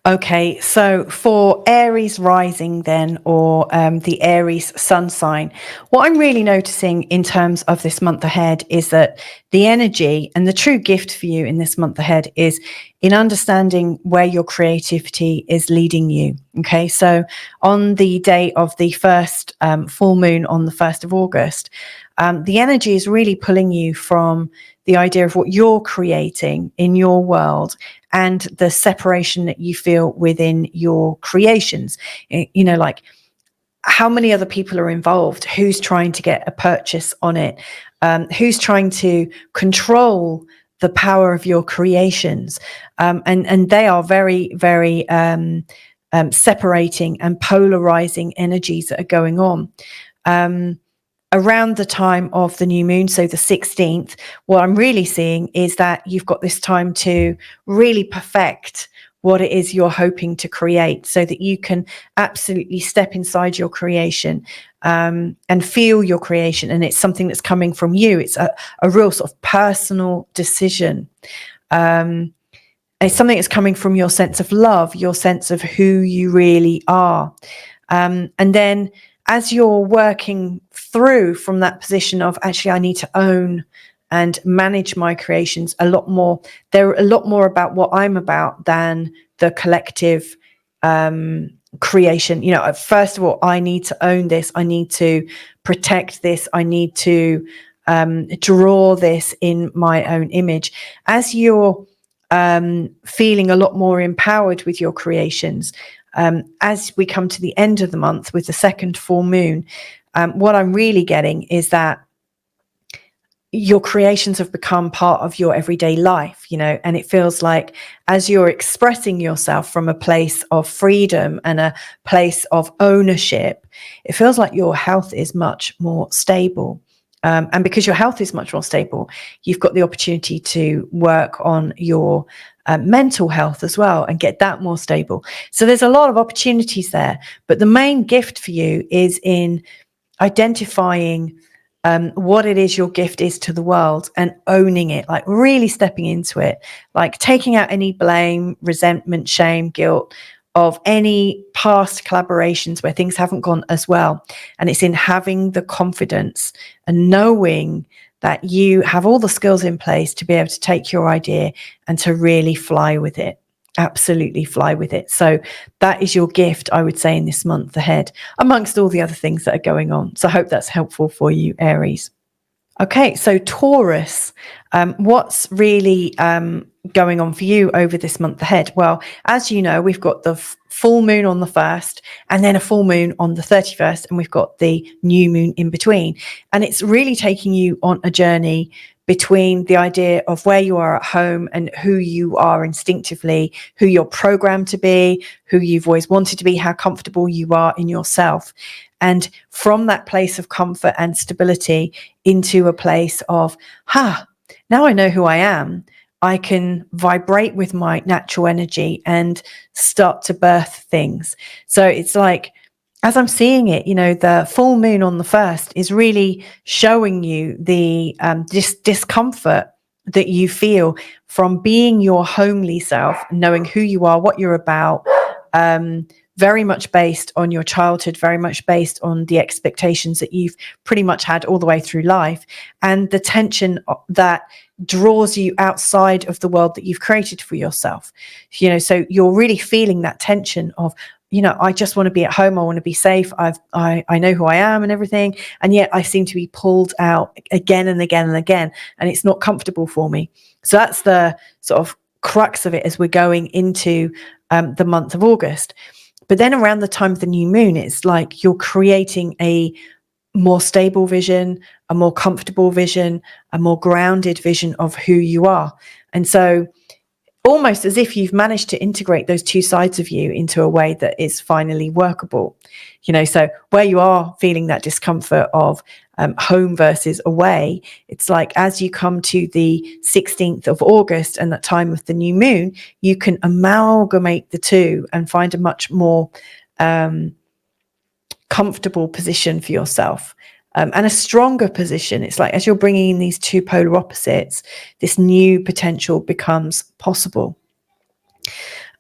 Okay, so for Aries rising then, or the Aries sun sign, what I'm really noticing in terms of this month ahead is that the energy and the true gift for you in this month ahead is in understanding where your creativity is leading you. Okay, so on the day of the first full moon on the 1st of August, the energy is really pulling you from the idea of what you're creating in your world and the separation that you feel within your creations. You know, like how many other people are involved, who's trying to get a purchase on it, who's trying to control the power of your creations. And they are very, very separating and polarizing energies that are going on. Around the time of the new moon, so the 16th, what I'm really seeing is that you've got this time to really perfect what it is you're hoping to create so that you can absolutely step inside your creation and feel your creation. And it's something that's coming from you. It's a real sort of personal decision. It's something that's coming from your sense of love, your sense of who you really are. And then as you're working through from that position of actually, I need to own and manage my creations a lot more. They're a lot more about what I'm about than the collective creation. You know, first of all, I need to own this. I need to protect this. I need to draw this in my own image. As you're feeling a lot more empowered with your creations, as we come to the end of the month with the second full moon, what I'm really getting is that your creations have become part of your everyday life, you know, and it feels like as you're expressing yourself from a place of freedom and a place of ownership, it feels like your health is much more stable. And because your health is much more stable, you've got the opportunity to work on your mental health as well and get that more stable. So there's a lot of opportunities there. But the main gift for you is in identifying what it is your gift is to the world and owning it, like really stepping into it, like taking out any blame, resentment, shame, guilt of any past collaborations where things haven't gone as well. And it's in having the confidence and knowing that you have all the skills in place to be able to take your idea and to really fly with it. Absolutely fly with it. So that is your gift, I would say, in this month ahead, amongst all the other things that are going on. So I hope that's helpful for you, Aries. Okay, so Taurus, what's really going on for you over this month ahead? Well, as you know, we've got the full moon on the 1st and then a full moon on the 31st, and we've got the new moon in between. And it's really taking you on a journey between the idea of where you are at home and who you are instinctively, who you're programmed to be, who you've always wanted to be, how comfortable you are in yourself. And from that place of comfort and stability into a place of, now I know who I am. I can vibrate with my natural energy and start to birth things. So it's like, as I'm seeing it, you know, the full moon on the 1st is really showing you the discomfort that you feel from being your homely self, knowing who you are, what you're about, very much based on your childhood, very much based on the expectations that you've pretty much had all the way through life, and the tension that draws you outside of the world that you've created for yourself. You know, so you're really feeling that tension of, you know, I just want to be at home. I want to be safe. I know who I am and everything. And yet I seem to be pulled out again and again and again. And it's not comfortable for me. So that's the sort of crux of it as we're going into the month of August. But then around the time of the new moon, it's like you're creating a more stable vision, a more comfortable vision, a more grounded vision of who you are. And so almost as if you've managed to integrate those two sides of you into a way that is finally workable. You know, so where you are feeling that discomfort of home versus away, it's like as you come to the 16th of August and that time of the new moon, you can amalgamate the two and find a much more comfortable position for yourself. And a stronger position. It's like as you're bringing in these two polar opposites, this new potential becomes possible.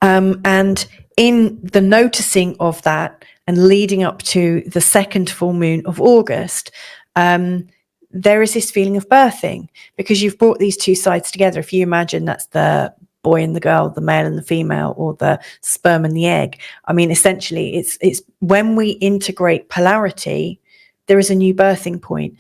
And in the noticing of that and leading up to the second full moon of August, there is this feeling of birthing, because you've brought these two sides together. If you imagine that's the boy and the girl, the male and the female, or the sperm and the egg. I mean, essentially, it's when we integrate polarity, there is a new birthing point.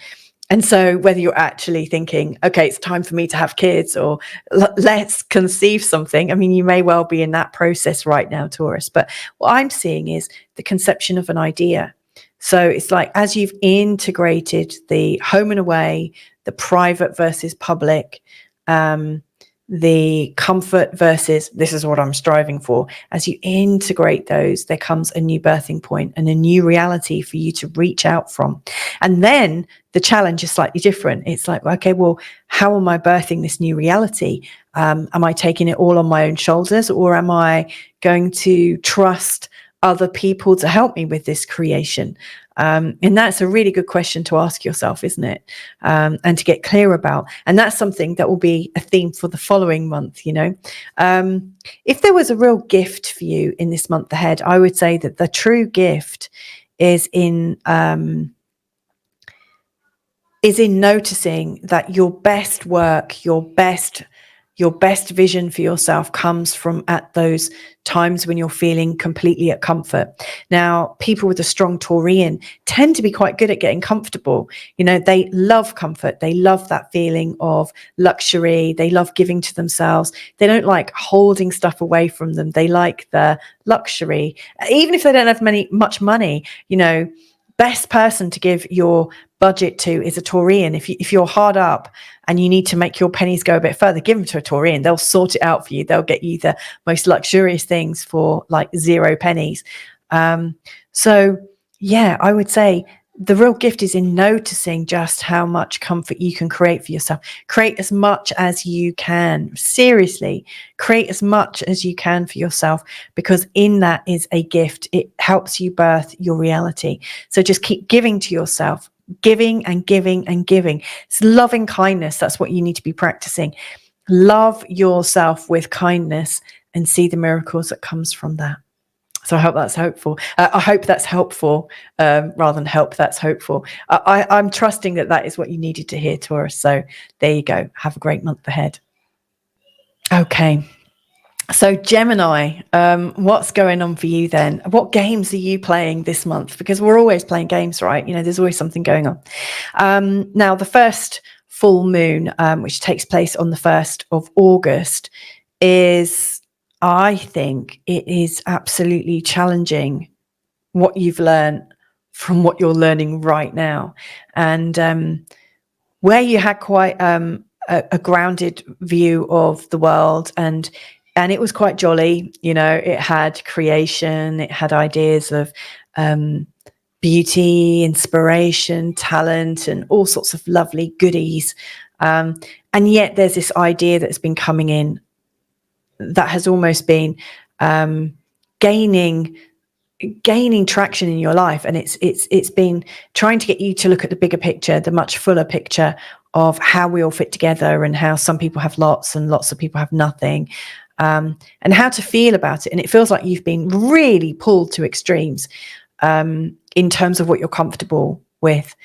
And so whether you're actually thinking, okay, it's time for me to have kids, or let's conceive something, I mean, you may well be in that process right now, Taurus. But what I'm seeing is the conception of an idea. So it's like, as you've integrated the home and away, the private versus public, the comfort versus this is what I'm striving for, as you integrate those, there comes a new birthing point and a new reality for you to reach out from. And then the challenge is slightly different. It's like, okay, well, how am I birthing this new reality? Am I taking it all on my own shoulders, or am I going to trust other people to help me with this creation? And that's a really good question to ask yourself, isn't it? And to get clear about. And that's something that will be a theme for the following month, you know. If there was a real gift for you in this month ahead, I would say that the true gift is in noticing that your best work, your best vision for yourself comes from at those times when you're feeling completely at comfort. Now, people with a strong Taurian tend to be quite good at getting comfortable. You know, they love comfort. They love that feeling of luxury. They love giving to themselves. They don't like holding stuff away from them. They like the luxury. Even if they don't have much money, you know, best person to give your budget to is a Taurian. If you're hard up and you need to make your pennies go a bit further, give them to a Taurian. They'll sort it out for you. They'll get you the most luxurious things for like 0 pennies. So yeah, I would say the real gift is in noticing just how much comfort you can create for yourself. Create as much as you can. Seriously, create as much as you can for yourself, because in that is a gift. It helps you birth your reality. So just keep giving to yourself, giving and giving and giving. It's loving kindness. That's what you need to be practicing. Love yourself with kindness and see the miracles that comes from that. So I hope that's hopeful. I hope that's helpful, rather than help that's hopeful. I'm trusting that that is what you needed to hear, Taurus. So there you go. Have a great month ahead. Okay. So Gemini, what's going on for you then? What games are you playing this month? Because we're always playing games, right? You know, there's always something going on. Now, the first full moon, which takes place on the 1st of August, is, I think it is absolutely challenging what you've learned from what you're learning right now. And where you had quite a grounded view of the world, and it was quite jolly, you know, it had creation, it had ideas of beauty, inspiration, talent, and all sorts of lovely goodies. And yet there's this idea that's been coming in that has almost been gaining traction in your life, and it's been trying to get you to look at the bigger picture, the much fuller picture of how we all fit together, and how some people have lots and lots of people have nothing, and how to feel about it. And it feels like you've been really pulled to extremes in terms of what you're comfortable with.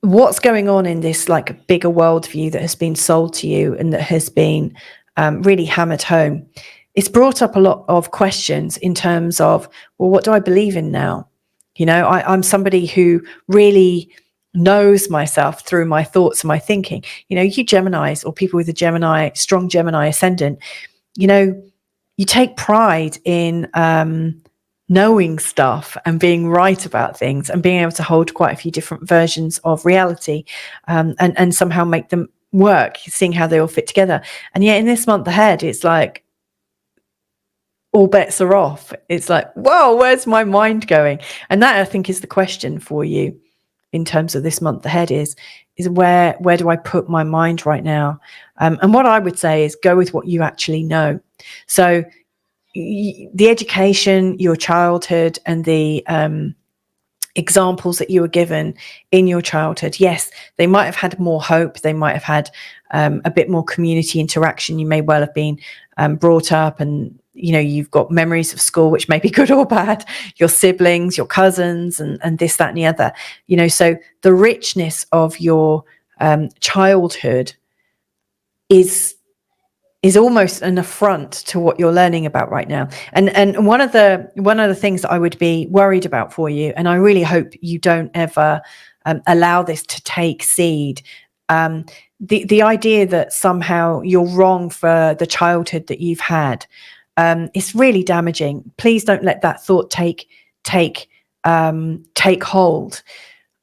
What's going on in this like bigger worldview that has been sold to you and that has been really hammered home? It's brought up a lot of questions in terms of, well, what do I believe in now? You know, I'm somebody who really knows myself through my thoughts and my thinking. You know, you Geminis, or people with a strong Gemini ascendant, you know, you take pride in knowing stuff and being right about things and being able to hold quite a few different versions of reality, and somehow make them work, seeing how they all fit together. And yet in this month ahead, it's like all bets are off. It's like, whoa, where's my mind going? And that, I think, is the question for you in terms of this month ahead is where do I put my mind right now? And what I would say is go with what you actually know. So the education, your childhood, and the examples that you were given in your childhood. Yes, they might have had more hope. They might have had a bit more community interaction. You may well have been brought up, and you've got memories of school, which may be good or bad, your siblings, your cousins, and this, that, and the other. So the richness of your childhood is almost an affront to what you're learning about right now. And one of the things that I would be worried about for you, and I really hope you don't ever allow this to take seed, the idea that somehow you're wrong for the childhood that you've had, is really damaging. Please don't let that thought take hold.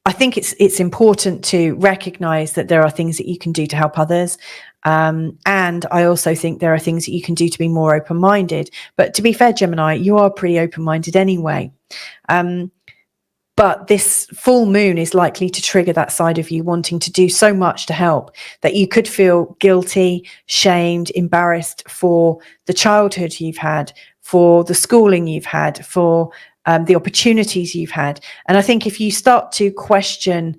I think it's important to recognize that there are things that you can do to help others. And I also think there are things that you can do to be more open-minded. But to be fair, Gemini, you are pretty open-minded anyway. But this full moon is likely to trigger that side of you wanting to do so much to help that you could feel guilty, shamed, embarrassed for the childhood you've had, for the schooling you've had, for the opportunities you've had. And I think if you start to question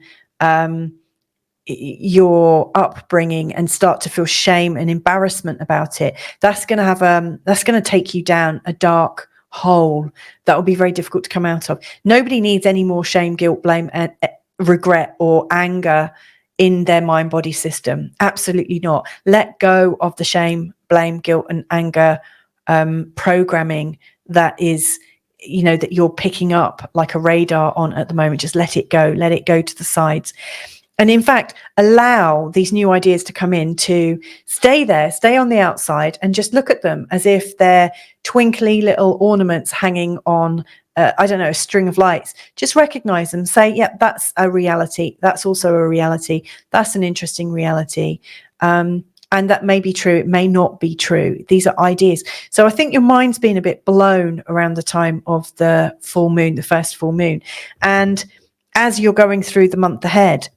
your upbringing and start to feel shame and embarrassment about it, that's going to take you down a dark hole that will be very difficult to come out of. Nobody needs any more shame, guilt, blame, and regret or anger in their mind body system. Absolutely not. Let go of the shame, blame, guilt, and anger programming that is that you're picking up like a radar on at the moment. Just let it go to the sides. And in fact, allow these new ideas to come in, to stay on the outside, and just look at them as if they're twinkly little ornaments hanging on, a string of lights. Just recognize them, say, yeah, that's a reality. That's also a reality. That's an interesting reality. And that may be true. It may not be true. These are ideas. So I think your mind's been a bit blown around the time of the full moon, the first full moon. And as you're going through the month ahead,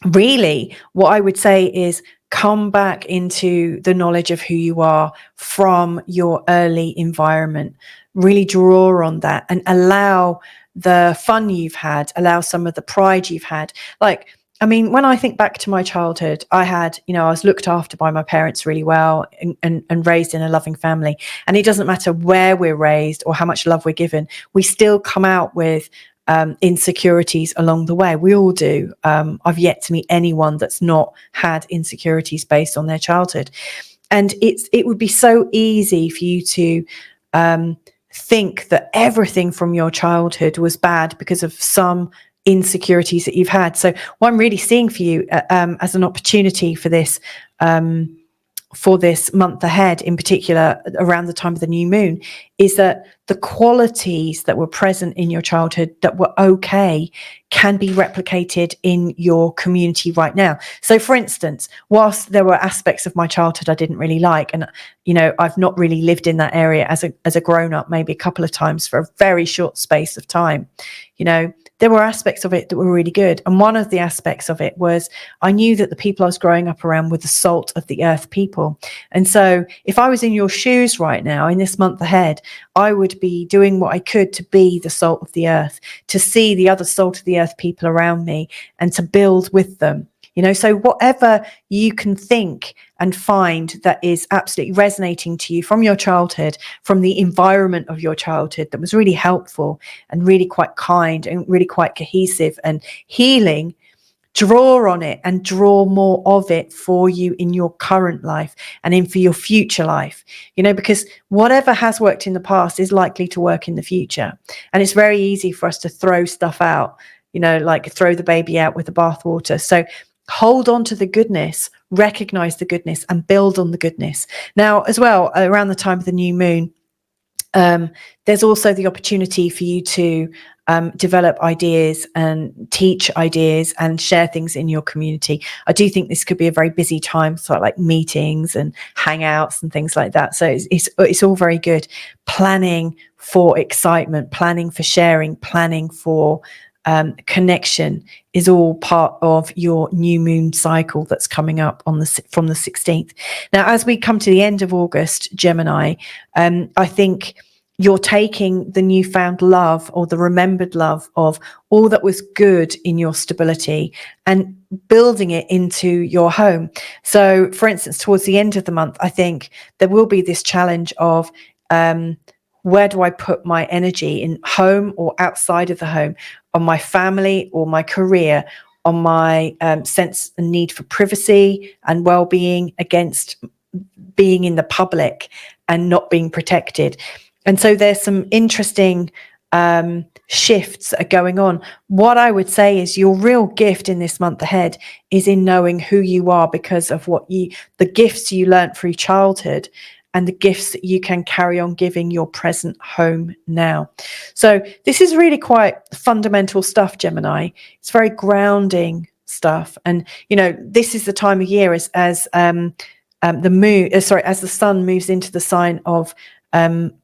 really, what I would say is come back into the knowledge of who you are from your early environment. Really draw on that and allow the fun you've had, allow some of the pride you've had. When I think back to my childhood, I was looked after by my parents really well and raised in a loving family. And it doesn't matter where we're raised or how much love we're given, we still come out with insecurities along the way. We all do. I've yet to meet anyone that's not had insecurities based on their childhood. And it would be so easy for you to think that everything from your childhood was bad because of some insecurities that you've had. So what I'm really seeing for you as an opportunity for this month ahead, in particular around the time of the new moon, is that the qualities that were present in your childhood that were okay can be replicated in your community right now. So for instance, whilst there were aspects of my childhood I didn't really like, and I've not really lived in that area as a grown-up, maybe a couple of times for a very short space of time, there were aspects of it that were really good. And one of the aspects of it was I knew that the people I was growing up around were the salt of the earth people. And so if I was in your shoes right now, in this month ahead, I would be doing what I could to be the salt of the earth, to see the other salt of the earth people around me and to build with them. So whatever you can think and find that is absolutely resonating to you from your childhood, from the environment of your childhood that was really helpful and really quite kind and really quite cohesive and healing, draw on it and draw more of it for you in your current life and for your future life, because whatever has worked in the past is likely to work in the future. And it's very easy for us to throw stuff out, like throw the baby out with the bathwater. So hold on to the goodness, recognize the goodness, and build on the goodness. Now, as well, around the time of the new moon, there's also the opportunity for you to develop ideas and teach ideas and share things in your community. I do think this could be a very busy time, so like meetings and hangouts and things like that. So it's all very good. Planning for excitement, planning for sharing, planning for connection is all part of your new moon cycle that's coming up from the 16th. Now, as we come to the end of August, Gemini, I think you're taking the newfound love or the remembered love of all that was good in your stability and building it into your home. So, for instance, towards the end of the month, I think there will be this challenge of where do I put my energy, in home or outside of the home, on my family or my career, on my sense and need for privacy and well-being against being in the public and not being protected. And so there's some interesting shifts that are going on. What I would say is your real gift in this month ahead is in knowing who you are because of the gifts you learnt through childhood and the gifts that you can carry on giving your present home now. So this is really quite fundamental stuff, Gemini. It's very grounding stuff. And, this is the time of year as the sun moves into the sign of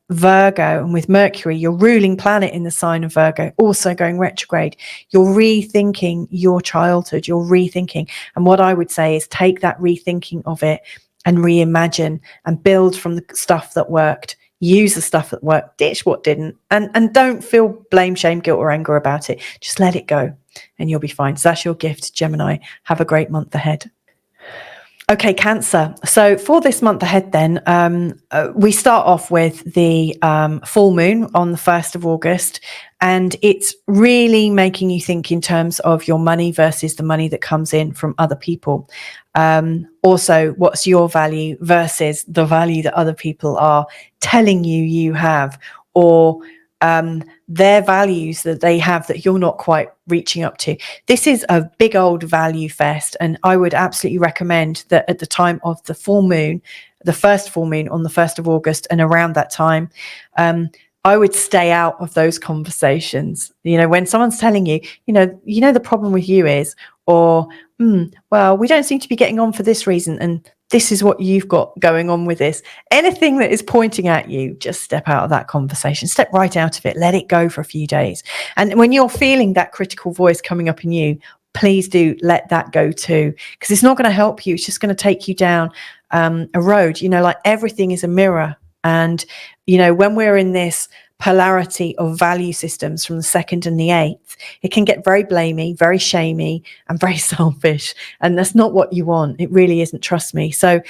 Virgo, and with Mercury, your ruling planet in the sign of Virgo, also going retrograde, you're rethinking your childhood, you're rethinking. And what I would say is take that rethinking of it and reimagine and build from the stuff that worked, use the stuff that worked, ditch what didn't, and don't feel blame, shame, guilt, or anger about it. Just let it go and you'll be fine. So that's your gift, Gemini. Have a great month ahead. Okay, Cancer. So for this month ahead then, we start off with the full moon on the 1st of August, and it's really making you think in terms of your money versus the money that comes in from other people. Also, what's your value versus the value that other people are telling you have, or their values that they have that you're not quite reaching up to. This is a big old value fest, and I would absolutely recommend that at the time of the full moon, the first full moon on the 1st of August, and around that time, I would stay out of those conversations. When someone's telling you, the problem with you is, or, well, we don't seem to be getting on for this reason, and this is what you've got going on with this. Anything that is pointing at you, just step out of that conversation, step right out of it, let it go for a few days. And when you're feeling that critical voice coming up in you, please do let that go too, because it's not going to help you. It's just going to take you down a road. Like everything is a mirror. And, when we're in this polarity of value systems from the 2nd and the 8th, it can get very blamey, very shamey, and very selfish. And that's not what you want. It really isn't, trust me. So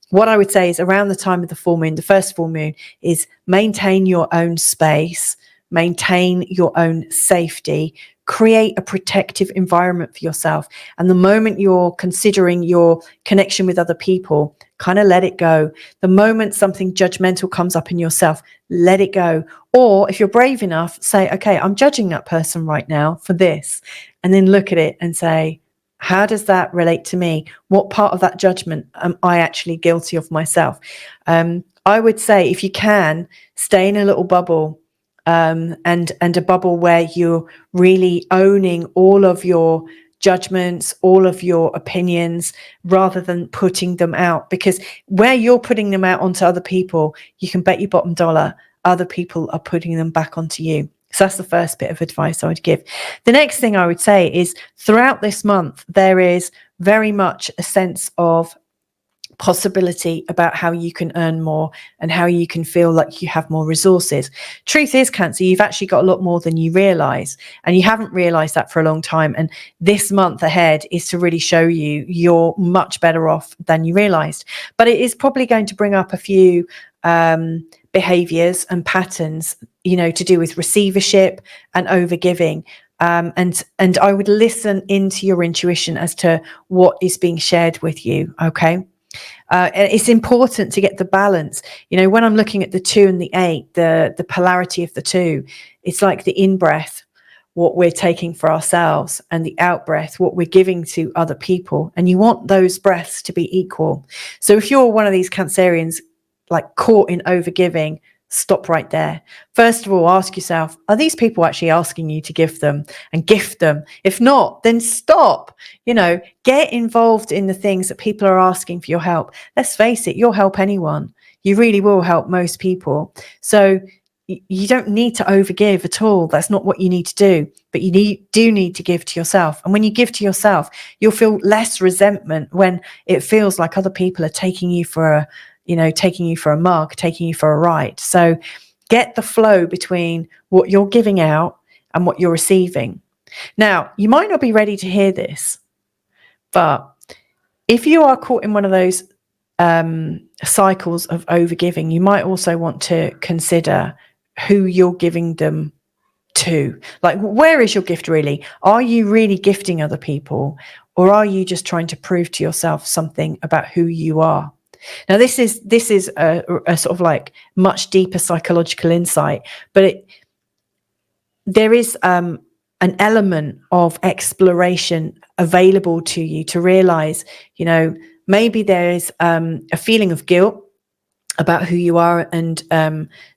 what I would say is around the time of the full moon, the first full moon, is maintain your own space, maintain your own safety, create a protective environment for yourself. And the moment you're considering your connection with other people, kind of let it go. The moment something judgmental comes up in yourself, let it go. Or if you're brave enough, say, okay, I'm judging that person right now for this. And then look at it and say, how does that relate to me? What part of that judgment am I actually guilty of myself? I would say if you can, stay in a little bubble, and a bubble where you're really owning all of your judgments, all of your opinions, rather than putting them out. Because where you're putting them out onto other people, you can bet your bottom dollar other people are putting them back onto you. So that's the first bit of advice I would give. The next thing I would say is throughout this month, there is very much a sense of possibility about how you can earn more and how you can feel like you have more resources. Truth is, Cancer, you've actually got a lot more than you realize, and you haven't realized that for a long time. And this month ahead is to really show you you're much better off than you realized. But it is probably going to bring up a few behaviors and patterns, to do with receivership and overgiving. And I would listen into your intuition as to what is being shared with you. Okay. It's important to get the balance. When I'm looking at the 2 and the 8, the polarity of the 2, it's like the in-breath, what we're taking for ourselves, and the out-breath, what we're giving to other people. And you want those breaths to be equal. So if you're one of these Cancerians, like caught in overgiving, stop right there. First of all, ask yourself, are these people actually asking you to give them and gift them? If not, then stop. Get involved in the things that people are asking for your help. Let's face it, you'll help anyone. You really will help most people. So you don't need to overgive at all. That's not what you need to do. But you do need to give to yourself. And when you give to yourself, you'll feel less resentment when it feels like other people are taking you for a mug, taking you for a ride. So Get the flow between what you're giving out and what you're receiving. Now, you might not be ready to hear this, but if you are caught in one of those cycles of overgiving, you might also want to consider who you're giving them to. Like, where is your gift really? Are you really gifting other people, or are you just trying to prove to yourself something about who you are? Now, this is a sort of like much deeper psychological insight, but there is an element of exploration available to you to realize, maybe there is a feeling of guilt about who you are, and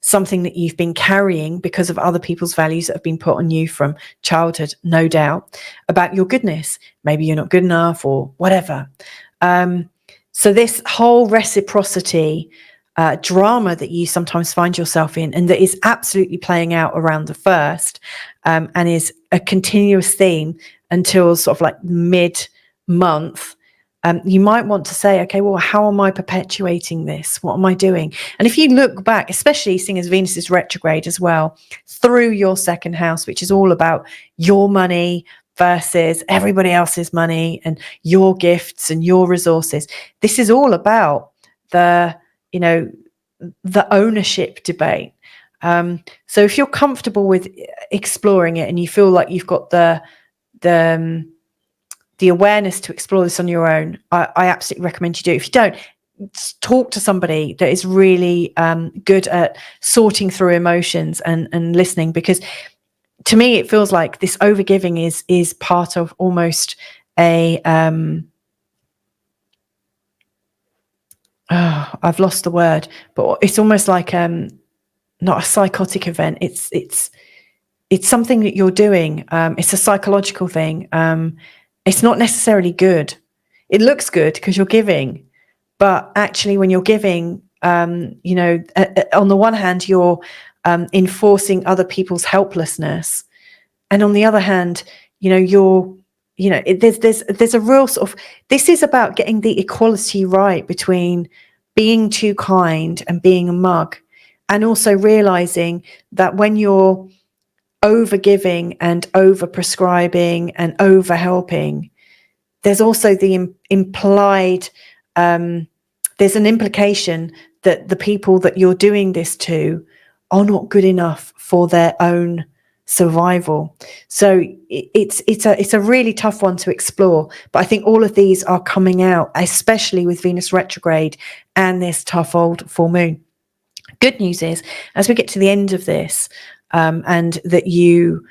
something that you've been carrying because of other people's values that have been put on you from childhood, no doubt, about your goodness. Maybe you're not good enough or whatever. So this whole reciprocity drama that you sometimes find yourself in, and that is absolutely playing out around the 1st, and is a continuous theme until sort of like mid-month, you might want to say, okay, well, how am I perpetuating this? What am I doing? And if you look back, especially seeing as Venus is retrograde as well, through your 2nd house, which is all about your money versus everybody else's money and your gifts and your resources. This is all about the ownership debate. So if you're comfortable with exploring it and you feel like you've got the awareness to explore this on your own, I absolutely recommend you do. If you don't, talk to somebody that is really good at sorting through emotions and listening, because to me it feels like this overgiving is part of almost a I've lost the word, but it's almost like not a psychotic event. It's something that you're doing. It's a psychological thing. It's not necessarily good. It looks good because you're giving, but actually when you're giving, on the one hand, you're enforcing other people's helplessness. And on the other hand, there's a real sort of, this is about getting the equality right between being too kind and being a mug, and also realizing that when you're over-giving and over-prescribing and over-helping, there's also the implied, there's an implication that the people that you're doing this to are not good enough for their own survival. So it's a really tough one to explore, but I think all of these are coming out, especially with Venus retrograde and this tough old full moon. Good news is, as we get to the end of this, and that you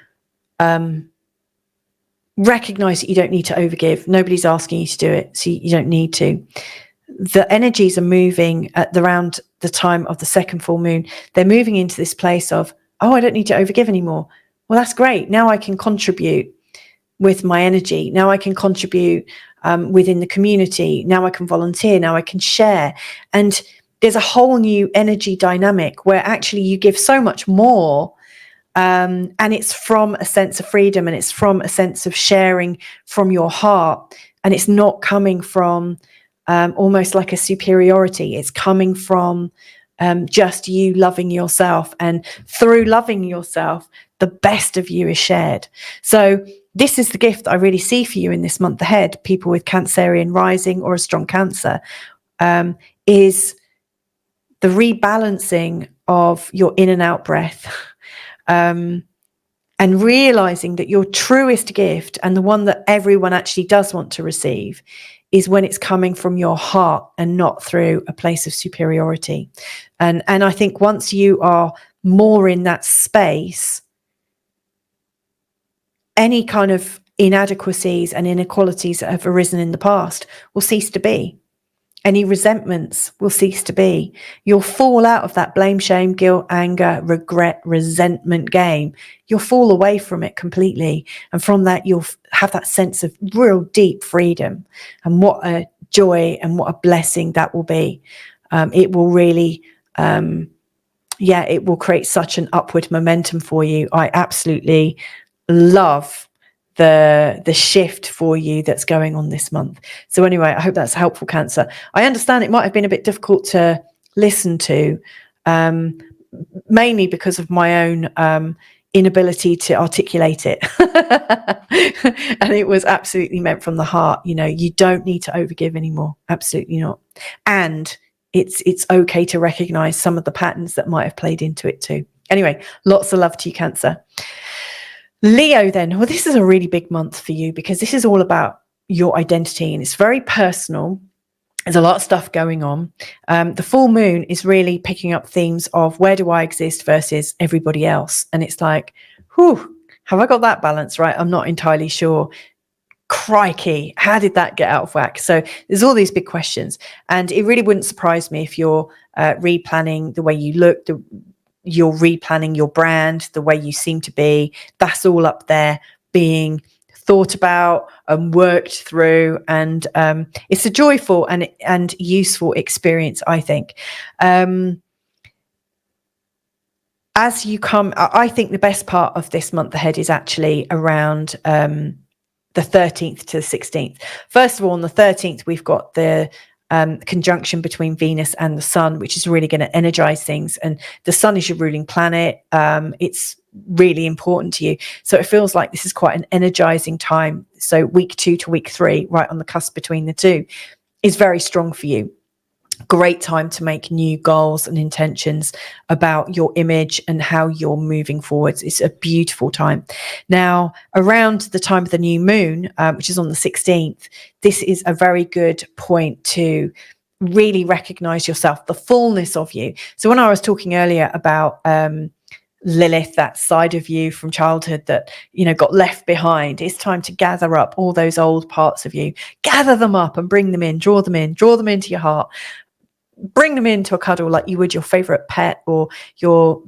recognize that you don't need to overgive. Nobody's asking you to do it, so you don't need to. The energies are moving at around the time of the 2nd full moon. They're moving into this place of, oh, I don't need to overgive anymore. Well, that's great. Now I can contribute with my energy. Now I can contribute within the community. Now I can volunteer. Now I can share. And there's a whole new energy dynamic where actually you give so much more. And it's from a sense of freedom, and it's from a sense of sharing from your heart. And it's not coming from almost like a superiority. It's coming from just you loving yourself. And through loving yourself, the best of you is shared. So this is the gift I really see for you in this month ahead. People with Cancerian rising or a strong Cancer, is the rebalancing of your in and out breath. And realizing that your truest gift, and the one that everyone actually does want to receive, is when it's coming from your heart and not through a place of superiority. And I think once you are more in that space, any kind of inadequacies and inequalities that have arisen in the past will cease to be. Any resentments will cease to be. You'll fall out of that blame, shame, guilt, anger, regret, resentment game. You'll fall away from it completely. And from that, you'll have that sense of real deep freedom. And what a joy and what a blessing that will be. It will really, it will create such an upward momentum for you. I absolutely love the shift for you that's going on this month. So anyway, I hope that's helpful, Cancer. I understand it might have been a bit difficult to listen to, mainly because of my own inability to articulate it. And it was absolutely meant from the heart. You know, you don't need to overgive anymore. Absolutely not. And it's okay to recognize some of the patterns that might have played into it too. Anyway, lots of love to you, Cancer. Leo then, well, this is a really big month for you because this is all about your identity and it's very personal. There's a lot of stuff going on. The full moon is really picking up themes of where do I exist versus everybody else. And it's like, whew, have I got that balance right? I'm not entirely sure. Crikey, how did that get out of whack? So there's all these big questions. And it really wouldn't surprise me if you're replanning the way you look, you're replanning your brand, the way you seem to be. That's all up there being thought about and worked through, and it's a joyful and useful experience, I think. As you come, I think the best part of this month ahead is actually around the 13th to the 16th. First of all, on the 13th, we've got the conjunction between Venus and the Sun, which is really going to energize things. And the Sun is your ruling planet. It's really important to you. So it feels like this is quite an energizing time. So week 2 to week 3, right on the cusp between the two, is very strong for you. Great time to make new goals and intentions about your image and how you're moving forwards. It's a beautiful time. Now, around the time of the new moon, which is on the 16th, this is a very good point to really recognize yourself, the fullness of you. So when I was talking earlier about Lilith, that side of you from childhood that, you know, got left behind, it's time to gather up all those old parts of you, gather them up and bring them in, draw them into your heart. Bring them into a cuddle like you would your favorite pet or your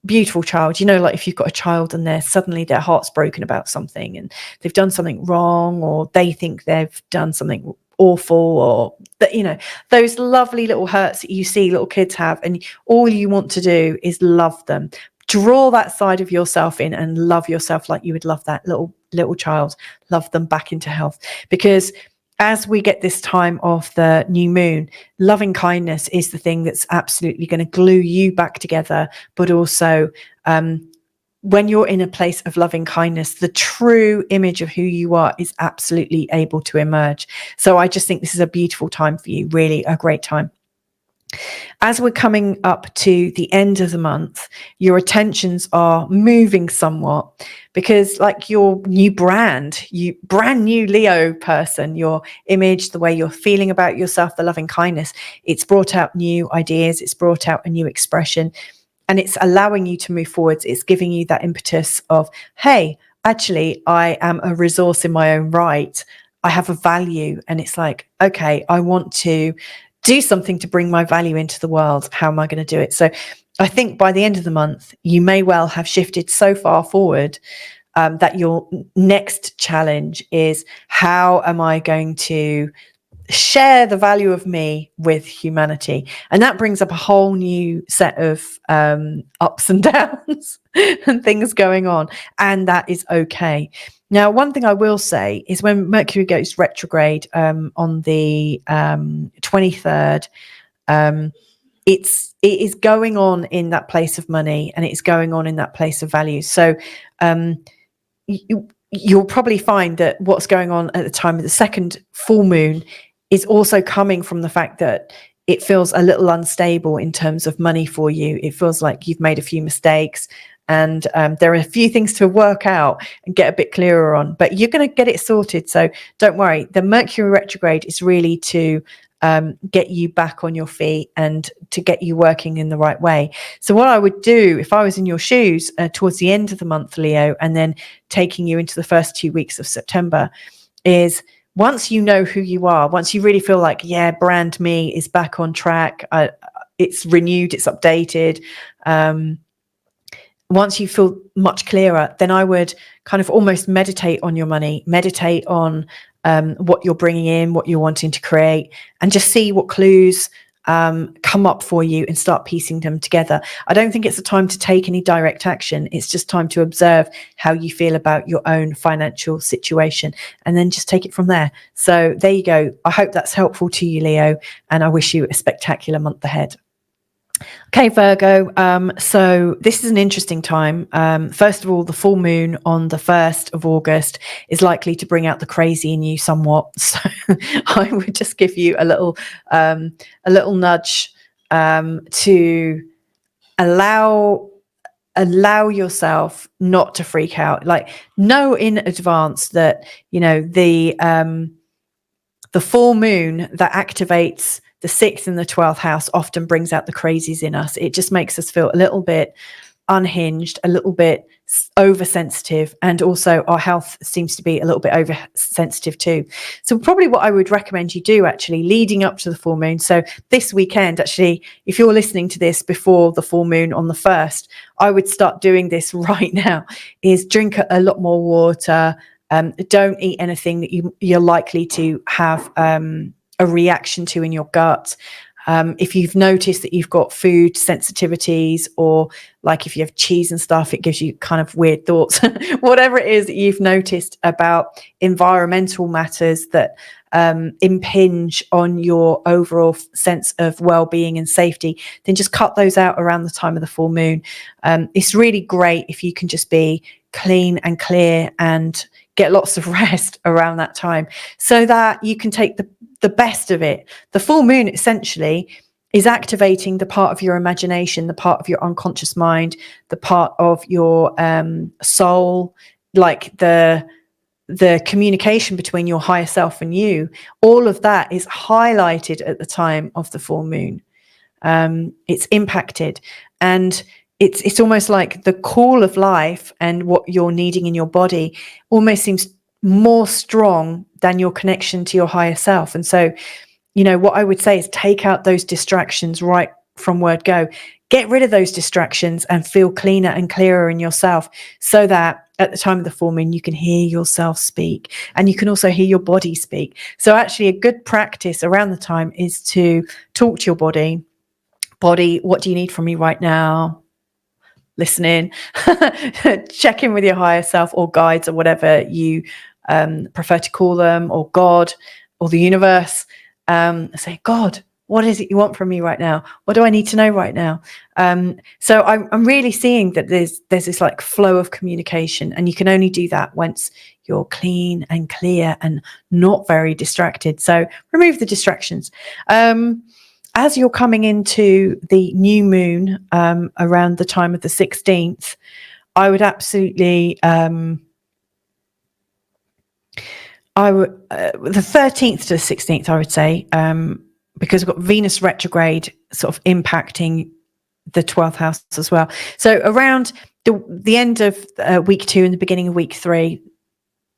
beautiful child. You know, like if you've got a child and suddenly their heart's broken about something and they've done something wrong, or they think they've done something awful, or that, you know, those lovely little hurts that you see little kids have, and all you want to do is love them. Draw that side of yourself in and love yourself like you would love that little child. Love them back into health, because as we get this time of the new moon, loving kindness is the thing that's absolutely going to glue you back together. But also, when you're in a place of loving kindness, the true image of who you are is absolutely able to emerge. So I just think this is a beautiful time for you, really a great time. As we're coming up to the end of the month, your attentions are moving somewhat, because like your new brand new Leo person, your image, the way you're feeling about yourself, the loving kindness, it's brought out new ideas, it's brought out a new expression, and it's allowing you to move forwards. It's giving you that impetus of, hey, actually, I am a resource in my own right. I have a value. And it's like, okay, I want to do something to bring my value into the world. How am I going to do it? So I think by the end of the month, you may well have shifted so far forward that your next challenge is, how am I going to share the value of me with humanity? And that brings up a whole new set of ups and downs and things going on. And that is okay. Now, one thing I will say is when Mercury goes retrograde on the 23rd, it is going on in that place of money, and it's going on in that place of value. So you'll probably find that what's going on at the time of the second full moon is also coming from the fact that it feels a little unstable in terms of money for you. It feels like you've made a few mistakes, and there are a few things to work out and get a bit clearer on, but you're going to get it sorted. So don't worry. The Mercury retrograde is really to get you back on your feet and to get you working in the right way. So what I would do if I was in your shoes towards the end of the month, Leo, and then taking you into the first 2 weeks of September, is once you know who you are, once you really feel like, yeah, brand me is back on track, it's renewed, it's updated, once you feel much clearer, then I would kind of almost meditate on your money, meditate on what you're bringing in, what you're wanting to create, and just see what clues come up for you and start piecing them together. I don't think it's a time to take any direct action. It's just time to observe how you feel about your own financial situation and then just take it from there. So there you go. I hope that's helpful to you, Leo, and I wish you a spectacular month ahead. Okay, Virgo. So this is an interesting time. First of all, the full moon on the 1st of August is likely to bring out the crazy in you somewhat. So I would just give you a little nudge to allow yourself not to freak out. Like, know in advance that the full moon that activates the 6th and the 12th house often brings out the crazies in us. It just makes us feel a little bit unhinged, a little bit oversensitive, and also our health seems to be a little bit oversensitive too. So probably what I would recommend you do, actually, leading up to the full moon, so this weekend, actually, if you're listening to this before the full moon on the 1st, I would start doing this right now, is drink a lot more water. Don't eat anything that you're likely to have a reaction to in your gut. If you've noticed that you've got food sensitivities, or like if you have cheese and stuff, it gives you kind of weird thoughts. Whatever it is that you've noticed about environmental matters that impinge on your overall sense of well-being and safety, then just cut those out around the time of the full moon. It's really great if you can just be clean and clear and get lots of rest around that time, so that you can take the best of it. The full moon essentially is activating the part of your imagination, the part of your unconscious mind, the part of your soul, like the communication between your higher self and you. All of that is highlighted at the time of the full moon. It's impacted, and it's almost like the call of life and what you're needing in your body almost seems more strong than your connection to your higher self. And so, what I would say is take out those distractions right from word go. Get rid of those distractions and feel cleaner and clearer in yourself, so that at the time of the full moon, you can hear yourself speak, and you can also hear your body speak. So actually, a good practice around the time is to talk to your body. Body, what do you need from me right now? Listen in. Check in with your higher self, or guides, or whatever you prefer to call them, or God, or the universe. Say, God, what is it you want from me right now? What do I need to know right now? So I'm really seeing that there's this like flow of communication, and you can only do that once you're clean and clear and not very distracted. So remove the distractions. As you're coming into the new moon around the time of the 16th, I would absolutely the 13th to the 16th, I would say, because we've got Venus retrograde sort of impacting the 12th house as well. So around the end of week 2 and the beginning of week 3,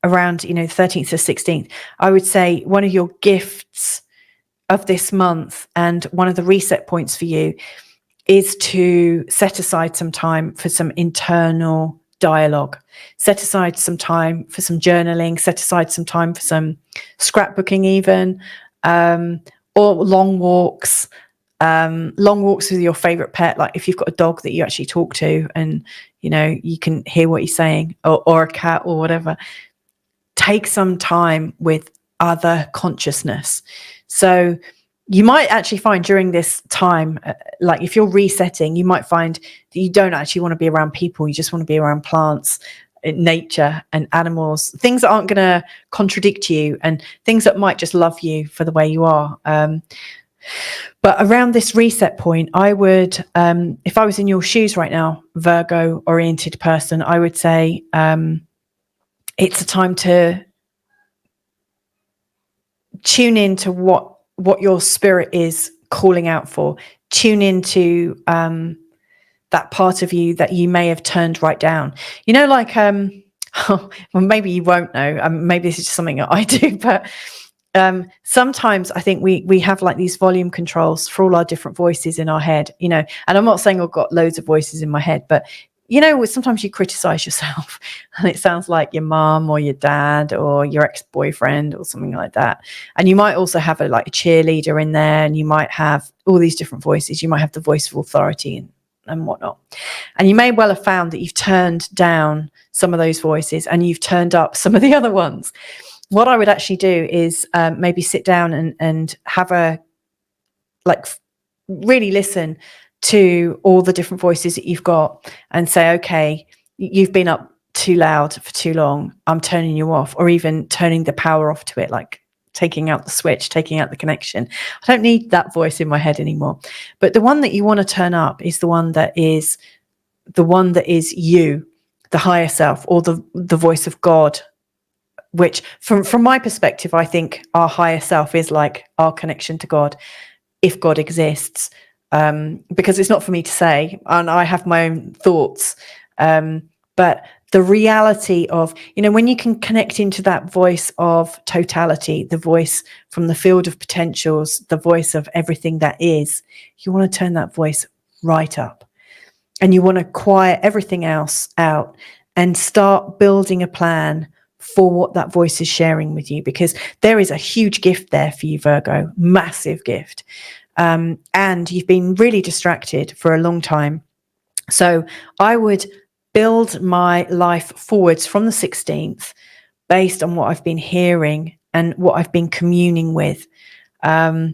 around 13th to 16th, I would say one of your gifts of this month, and one of the reset points for you, is to set aside some time for some internal dialogue. Set aside some time for some journaling, set aside some time for some scrapbooking even, or long walks with your favorite pet. Like if you've got a dog that you actually talk to and you can hear what he's saying, or a cat or whatever. Take some time with other consciousness. So you might actually find during this time, like if you're resetting, you might find that you don't actually want to be around people. You just want to be around plants, nature and animals, things that aren't going to contradict you, and things that might just love you for the way you are. But around this reset point, I would, if I was in your shoes right now, Virgo oriented person, I would say it's a time to tune into what your spirit is calling out for. Tune into that part of you that you may have turned right down. Well, maybe you won't know. Maybe this is just something that I do, but sometimes I think we have like these volume controls for all our different voices in our head, and I'm not saying I've got loads of voices in my head, but sometimes you criticize yourself and it sounds like your mom or your dad or your ex-boyfriend or something like that. And you might also have a cheerleader in there, and you might have all these different voices. You might have the voice of authority and whatnot. And you may well have found that you've turned down some of those voices and you've turned up some of the other ones. What I would actually do is maybe sit down and have really listen to all the different voices that you've got and say, okay, you've been up too loud for too long, I'm turning you off, or even turning the power off to it, like taking out the switch, taking out the connection. I don't need that voice in my head anymore. But the one that you want to turn up is the one that is you, the higher self, or the voice of God, which from my perspective, I think our higher self is like our connection to God, if God exists, because it's not for me to say, and I have my own thoughts, but the reality of, when you can connect into that voice of totality, the voice from the field of potentials, the voice of everything that is, you want to turn that voice right up, and you want to quiet everything else out and start building a plan for what that voice is sharing with you, because there is a huge gift there for you, Virgo, massive gift. And you've been really distracted for a long time. So I would build my life forwards from the 16th based on what I've been hearing and what I've been communing with. I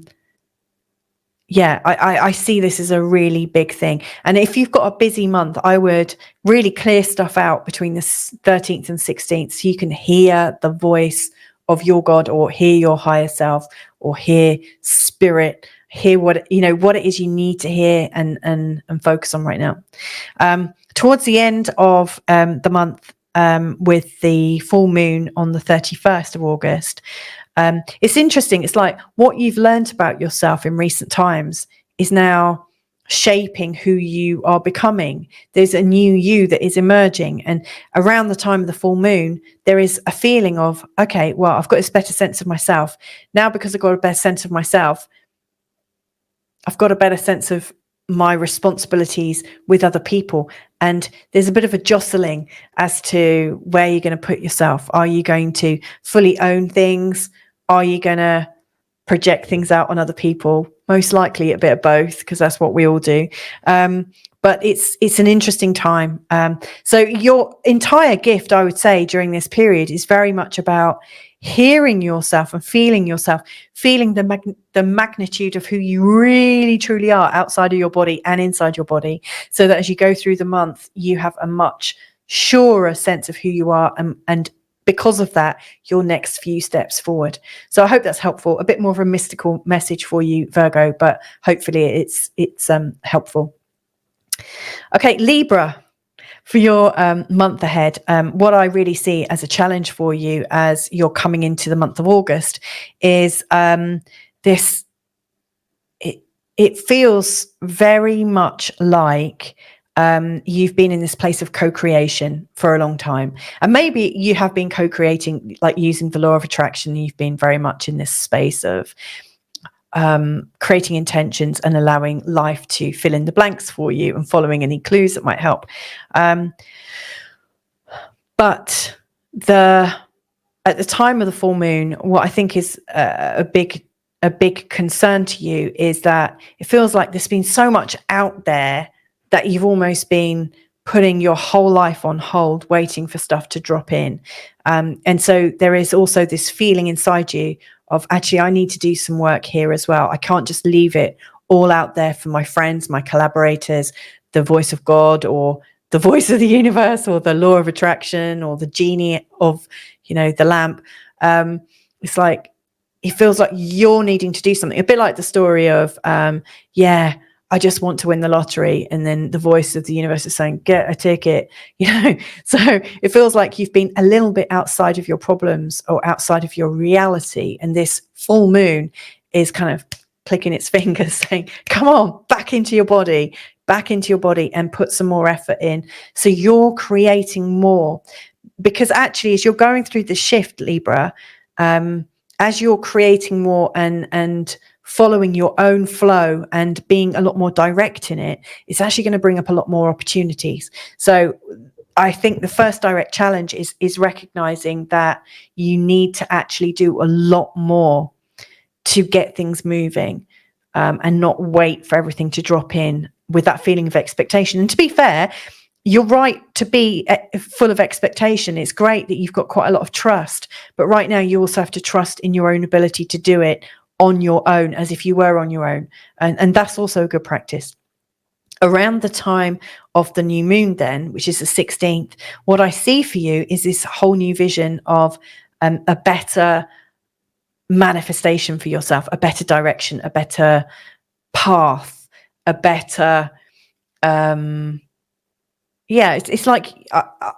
see this as a really big thing. And if you've got a busy month, I would really clear stuff out between the 13th and 16th so you can hear the voice of your God, or hear your higher self, or hear spirit, hear what it is you need to hear and focus on right now. Towards the end of the month, with the full moon on the 31st of August, it's interesting. It's like what you've learned about yourself in recent times is now shaping who you are becoming. There's a new you that is emerging. And around the time of the full moon, there is a feeling of, okay, well, I've got this better sense of myself. Now, because I've got a better sense of myself, I've got a better sense of my responsibilities with other people. And there's a bit of a jostling as to where you're going to put yourself. Are you going to fully own things? Are you going to project things out on other people? Most likely a bit of both, because that's what we all do. But it's an interesting time. So your entire gift, I would say, during this period is very much about hearing yourself and feeling yourself, feeling the magnitude of who you really truly are outside of your body and inside your body, so that as you go through the month, you have a much surer sense of who you are, and because of that, your next few steps forward. So I hope that's helpful. A bit more of a mystical message for you, Virgo, but hopefully it's helpful. Okay, Libra. For your month ahead, what I really see as a challenge for you as you're coming into the month of August is this. It feels very much like you've been in this place of co-creation for a long time, and maybe you have been co-creating, like using the law of attraction. You've been very much in this space of creating intentions and allowing life to fill in the blanks for you and following any clues that might help. But at the time of the full moon, what I think is a big concern to you is that it feels like there's been so much out there that you've almost been putting your whole life on hold, waiting for stuff to drop in. And so there is also this feeling inside you of, actually, I need to do some work here as well. I can't just leave it all out there for my friends, my collaborators, the voice of God, or the voice of the universe, or the law of attraction, or the genie of, the lamp. It's like, it feels like you're needing to do something. A bit like the story of, I just want to win the lottery. And then the voice of the universe is saying, get a ticket, So it feels like you've been a little bit outside of your problems or outside of your reality. And this full moon is kind of clicking its fingers saying, come on, back into your body and put some more effort in. So you're creating more, because actually, as you're going through the shift, Libra, as you're creating more and following your own flow and being a lot more direct in it, it's actually going to bring up a lot more opportunities. So I think the first direct challenge is recognizing that you need to actually do a lot more to get things moving, and not wait for everything to drop in with that feeling of expectation. And to be fair, you're right to be full of expectation. It's great that you've got quite a lot of trust, but right now you also have to trust in your own ability to do it on your own, as if you were on your own. And that's also a good practice. around the time of the new moon then, which is the 16th, what I see for you is this whole new vision of a better manifestation for yourself, a better direction, a better path, a better it's like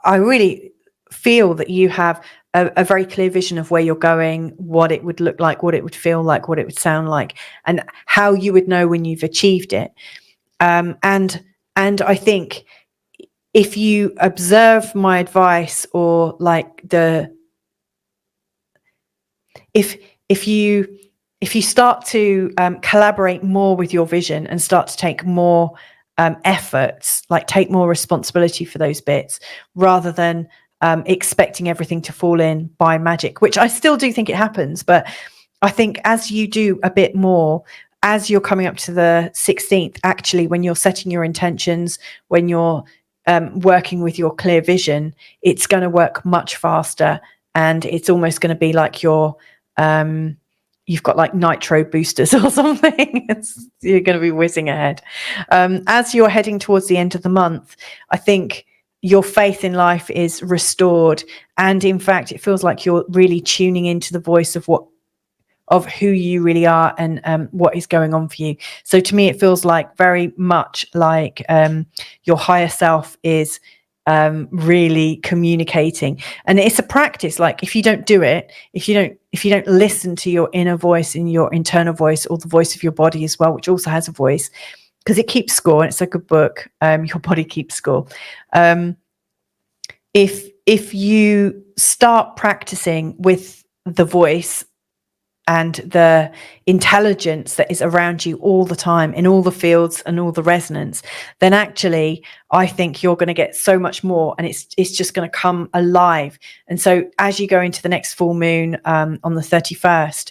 I really feel that you have a very clear vision of where you're going, what it would look like, what it would feel like, what it would sound like, and how you would know when you've achieved it. And I think if you observe my advice, or like if you start to collaborate more with your vision and start to take more efforts, like take more responsibility for those bits, rather than expecting everything to fall in by magic, which I still do think it happens. But I think as you do a bit more, as you're coming up to the 16th, actually, when you're setting your intentions, when you're working with your clear vision, it's going to work much faster, and it's almost going to be like you've got like nitro boosters or something. You're going to be whizzing ahead. As you're heading towards the end of the month, I think your faith in life is restored, and in fact, it feels like you're really tuning into the voice of who you really are and what is going on for you. So to me, it feels like very much like your higher self is really communicating, and it's a practice. Like if you don't do it, if you don't listen to your inner voice and your internal voice, or the voice of your body as well, which also has a voice, because it keeps score, and it's a good book, Your Body Keeps Score. If you start practicing with the voice and the intelligence that is around you all the time, in all the fields and all the resonance, then actually I think you're going to get so much more, and it's just going to come alive. And so as you go into the next full moon on the 31st,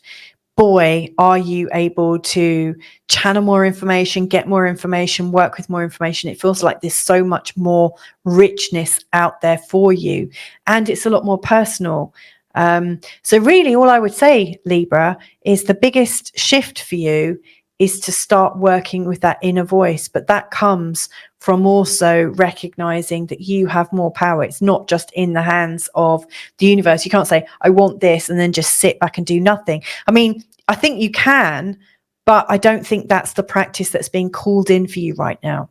boy, are you able to channel more information, get more information, work with more information. It feels like there's so much more richness out there for you, and it's a lot more personal. So really all I would say, Libra, is the biggest shift for you is to start working with that inner voice. But that comes from also recognizing that you have more power. It's not just in the hands of the universe. You can't say, I want this, and then just sit back and do nothing. I mean, I think you can, but I don't think that's the practice that's being called in for you right now.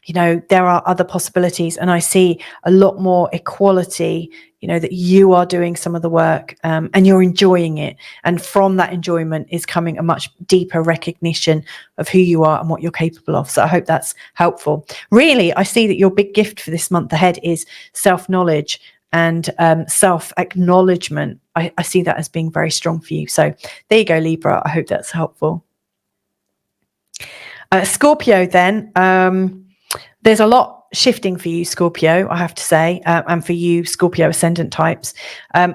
You know, there are other possibilities, and I see a lot more equality, you know, that you are doing some of the work and you're enjoying it. And from that enjoyment is coming a much deeper recognition of who you are and what you're capable of. So I hope that's helpful. Really, I see that your big gift for this month ahead is self-knowledge and self-acknowledgement. I see that as being very strong for you. So there you go, Libra. I hope that's helpful. Scorpio then. There's a lot shifting for you, Scorpio, I have to say, and for you, Scorpio ascendant types.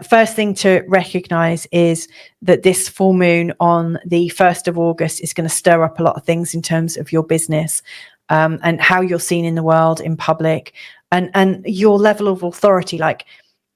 First thing to recognize is that this full moon on the 1st of August is going to stir up a lot of things in terms of your business and how you're seen in the world, in public, and your level of authority. Like,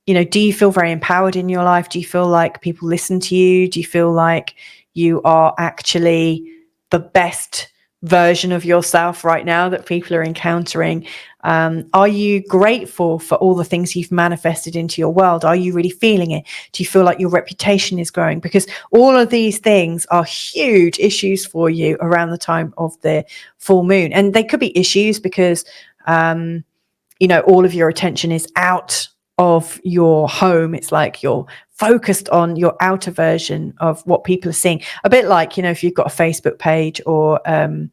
you know, do you feel very empowered in your life? Do you feel like people listen to you? Do you feel like you are actually the best version of yourself right now that people are encountering? Are you grateful for all the things you've manifested into your world? Are you really feeling it? Do you feel like your reputation is growing? Because all of these things are huge issues for you around the time of the full moon. And they could be issues because, you know, all of your attention is out of your home. It's like you're focused on your outer version of what people are seeing. A bit like, you know, if you've got a Facebook page or, you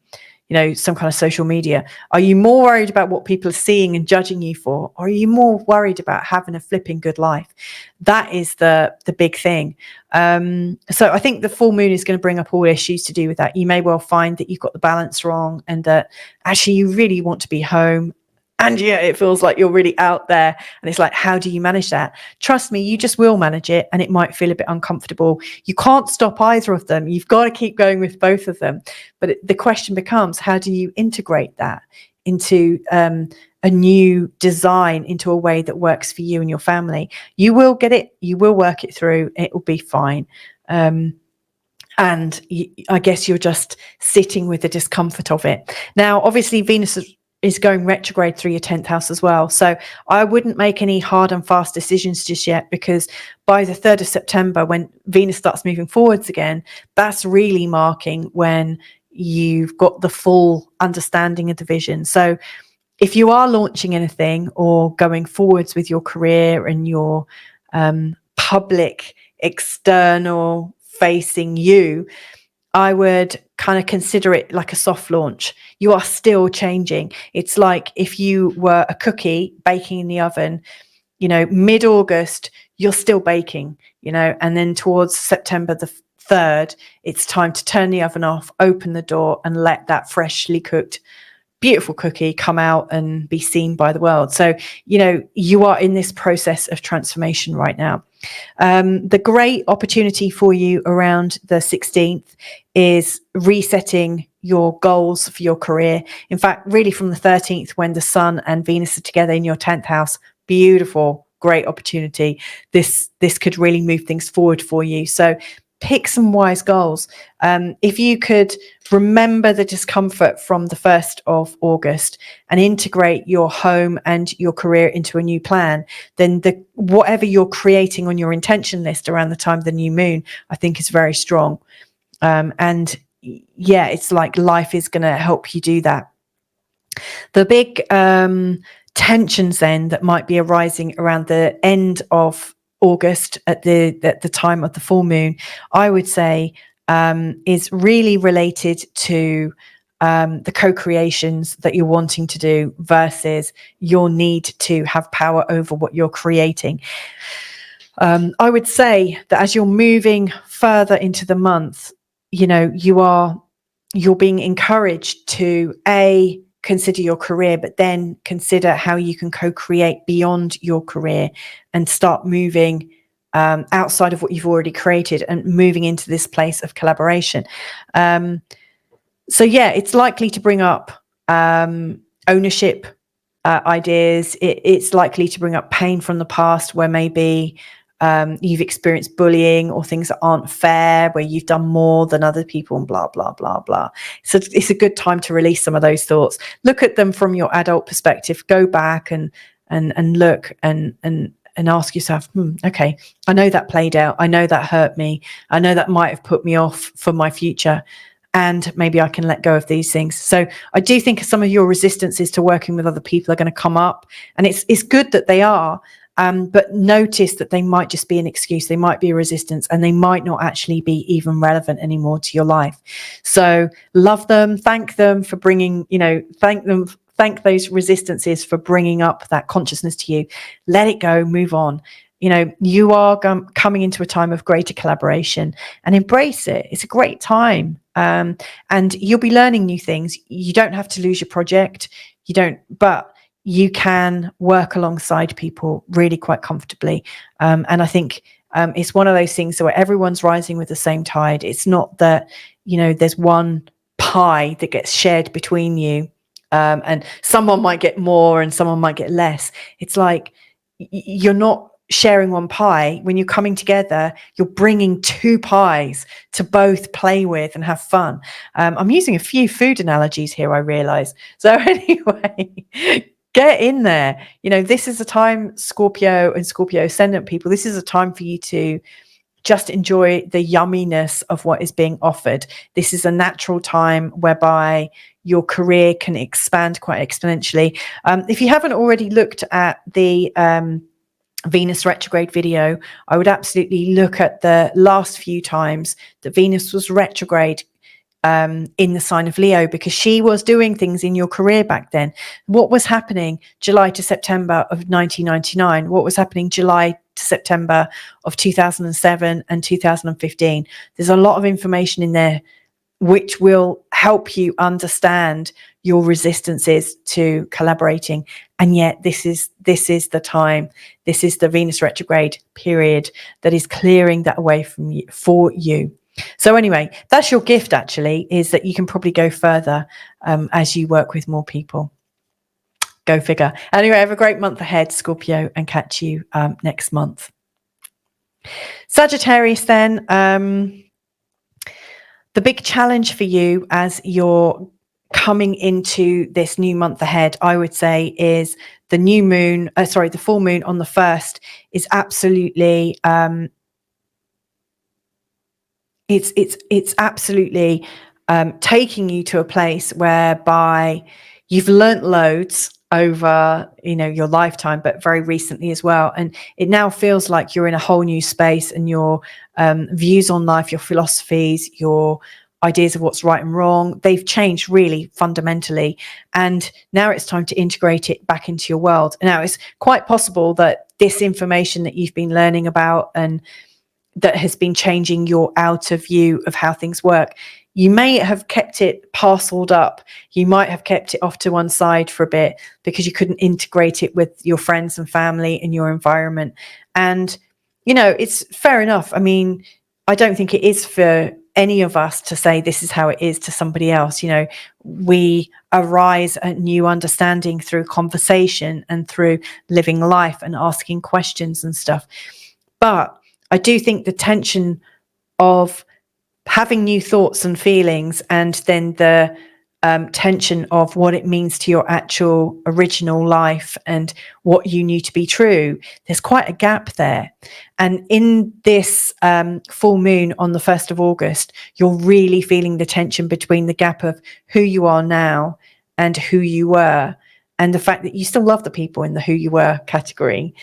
know, some kind of social media, are you more worried about what people are seeing and judging you for? Or are you more worried about having a flipping good life? That is the big thing. So I think the full moon is going to bring up all issues to do with that. You may well find that you've got the balance wrong and that actually you really want to be home. And yeah, it feels like you're really out there. And it's like, how do you manage that? Trust me, you just will manage it. And it might feel a bit uncomfortable. You can't stop either of them. You've got to keep going with both of them. But the question becomes, how do you integrate that into a new design, into a way that works for you and your family? You will get it. You will work it through. It will be fine. And I guess you're just sitting with the discomfort of it. Now, obviously, Venus is going retrograde through your 10th house as well. So I wouldn't make any hard and fast decisions just yet, because by the 3rd of September, when Venus starts moving forwards again, that's really marking when you've got the full understanding of the vision. So if you are launching anything or going forwards with your career and your public, external facing you, I would kind of consider it like a soft launch. You are still changing. It's like if you were a cookie baking in the oven, you know, mid-August, you're still baking, you know, and then towards September the 3rd, it's time to turn the oven off, open the door, and let that freshly cooked beautiful cookie come out and be seen by the world. So, you know, you are in this process of transformation right now. The great opportunity for you around the 16th is resetting your goals for your career. In fact, really from the 13th, when the Sun and Venus are together in your 10th house, beautiful, great opportunity. This could really move things forward for you. So pick some wise goals. If you could remember the discomfort from the 1st of August and integrate your home and your career into a new plan, then whatever you're creating on your intention list around the time of the new moon, I think is very strong. And yeah, it's like life is going to help you do that. The big tensions then that might be arising around the end of August at the time of the full moon, I would say, is really related to the co-creations that you're wanting to do versus your need to have power over what you're creating. I would say that as you're moving further into the month, you know, you're being encouraged to consider your career, but then consider how you can co-create beyond your career and start moving outside of what you've already created and moving into this place of collaboration. So yeah, it's likely to bring up ownership ideas. It's likely to bring up pain from the past where maybe you've experienced bullying or things that aren't fair, where you've done more than other people and blah, blah, blah, blah. So it's a good time to release some of those thoughts. Look at them from your adult perspective. Go back and look and ask yourself, okay, I know that played out. I know that hurt me. I know that might have put me off for my future. And maybe I can let go of these things. So I do think some of your resistances to working with other people are going to come up. And it's good that they are. But notice that they might just be an excuse. They might be a resistance, and they might not actually be even relevant anymore to your life. So love them, thank them for bringing, thank those resistances for bringing up that consciousness to you. Let it go, move on. You know, you are coming into a time of greater collaboration, and embrace it. It's a great time. And you'll be learning new things. You don't have to lose your project. But you can work alongside people really quite comfortably. And I think it's one of those things where everyone's rising with the same tide. It's not that, there's one pie that gets shared between you, and someone might get more and someone might get less. It's like you're not sharing one pie. When you're coming together, you're bringing two pies to both play with and have fun. I'm using a few food analogies here, I realize. So anyway, get in there. This is a time, Scorpio and Scorpio ascendant people, this is a time for you to just enjoy the yumminess of what is being offered. This is a natural time whereby your career can expand quite exponentially. If you haven't already looked at the Venus retrograde video, I would absolutely look at the last few times that Venus was retrograde in the sign of Leo, because she was doing things in your career back then. What was happening July to September of 1999? What was happening July to September of 2007 and 2015? There's a lot of information in there which will help you understand your resistances to collaborating. And yet this is the time, this is the Venus retrograde period that is clearing that away from you, for you. So anyway, that's your gift actually, is that you can probably go further as you work with more people. Go figure. Anyway, have a great month ahead, Scorpio, and catch you next month. Sagittarius then. The big challenge for you as you're coming into this new month ahead, I would say, is the new moon, the full moon on the 1st is absolutely, it's absolutely taking you to a place whereby you've learnt loads over, your lifetime, but very recently as well. And it now feels like you're in a whole new space, and your views on life, your philosophies, your ideas of what's right and wrong, they've changed really fundamentally. And now it's time to integrate it back into your world. Now, it's quite possible that this information that you've been learning about and that has been changing your outer view of how things work, you may have kept it parceled up. You might have kept it off to one side for a bit because you couldn't integrate it with your friends and family and your environment. And, it's fair enough. I mean, I don't think it is for any of us to say this is how it is to somebody else. We arise a new understanding through conversation and through living life and asking questions and stuff. But I do think the tension of having new thoughts and feelings, and then the tension of what it means to your actual original life and what you knew to be true, there's quite a gap there. And in this full moon on the 1st of August, you're really feeling the tension between the gap of who you are now and who you were, and the fact that you still love the people in the who you were category.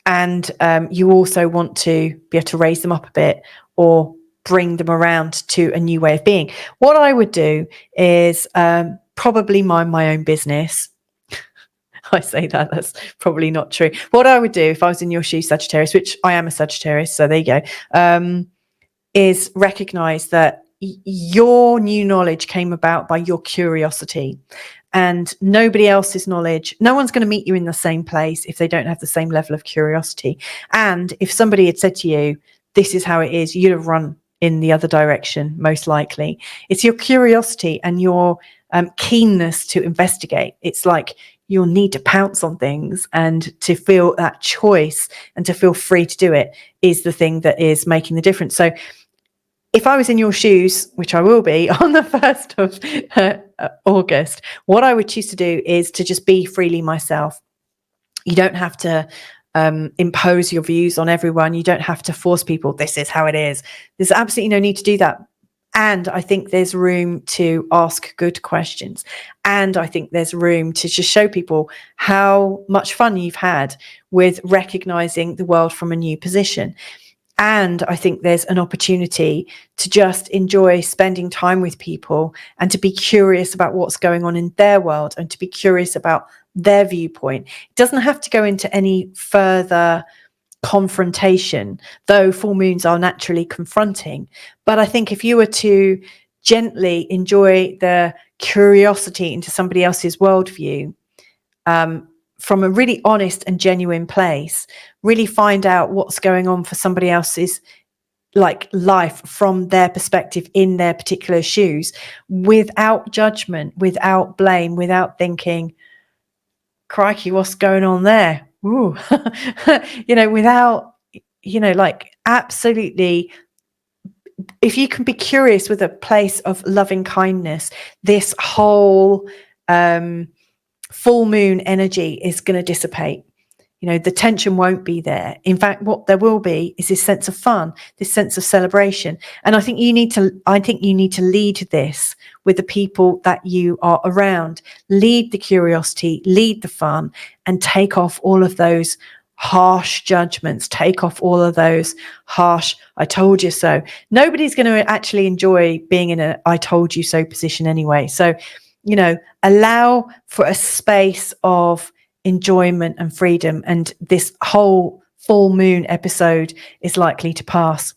And you also want to be able to raise them up a bit or bring them around to a new way of being. What I would do is probably mind my own business. I say that's probably not true. What I would do if I was in your shoes, Sagittarius, which I am a Sagittarius, so there you go, is recognize that your new knowledge came about by your curiosity. And nobody else's knowledge, no one's going to meet you in the same place if they don't have the same level of curiosity. And if somebody had said to you, this is how it is, you'd have run in the other direction, most likely. It's your curiosity and your keenness to investigate. It's like you'll need to pounce on things, and to feel that choice and to feel free to do it is the thing that is making the difference. So if I was in your shoes, which I will be on the 1st of August, what I would choose to do is to just be freely myself. You don't have to impose your views on everyone. You don't have to force people, this is how it is. There's absolutely no need to do that. And I think there's room to ask good questions. And I think there's room to just show people how much fun you've had with recognizing the world from a new position. And I think there's an opportunity to just enjoy spending time with people and to be curious about what's going on in their world and to be curious about their viewpoint. It doesn't have to go into any further confrontation, though full moons are naturally confronting. But I think if you were to gently enjoy the curiosity into somebody else's worldview, from a really honest and genuine place, really find out what's going on for somebody else's life from their perspective in their particular shoes, without judgment, without blame, without thinking, crikey, what's going on there? Ooh. Without, absolutely, if you can be curious with a place of loving kindness, this whole full moon energy is going to dissipate. The tension won't be there. In fact, what there will be is this sense of fun, this sense of celebration. And I think you need to lead this with the people that you are around. Lead the curiosity, lead the fun, and take off all of those harsh judgments, take off all of those harsh, I told you so. Nobody's going to actually enjoy being in a I told you so position anyway. So, allow for a space of enjoyment and freedom, and this whole full moon episode is likely to pass.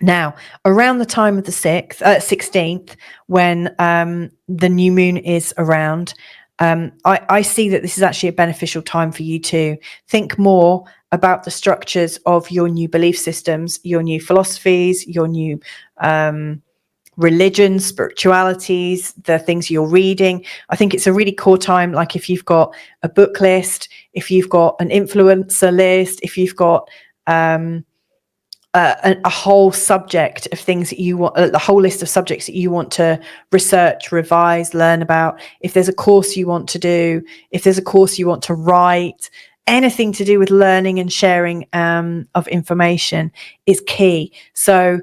Now, around the time of the 16th, when the new moon is around, I see that this is actually a beneficial time for you to think more about the structures of your new belief systems, your new philosophies, your new religion, spiritualities, the things you're reading. I think it's a really core time. Like if you've got a book list, if you've got an influencer list, if you've got a whole subject of things that you want, the whole list of subjects that you want to research, revise, learn about. If there's a course you want to do, if there's a course you want to write, anything to do with learning and sharing of information is key. So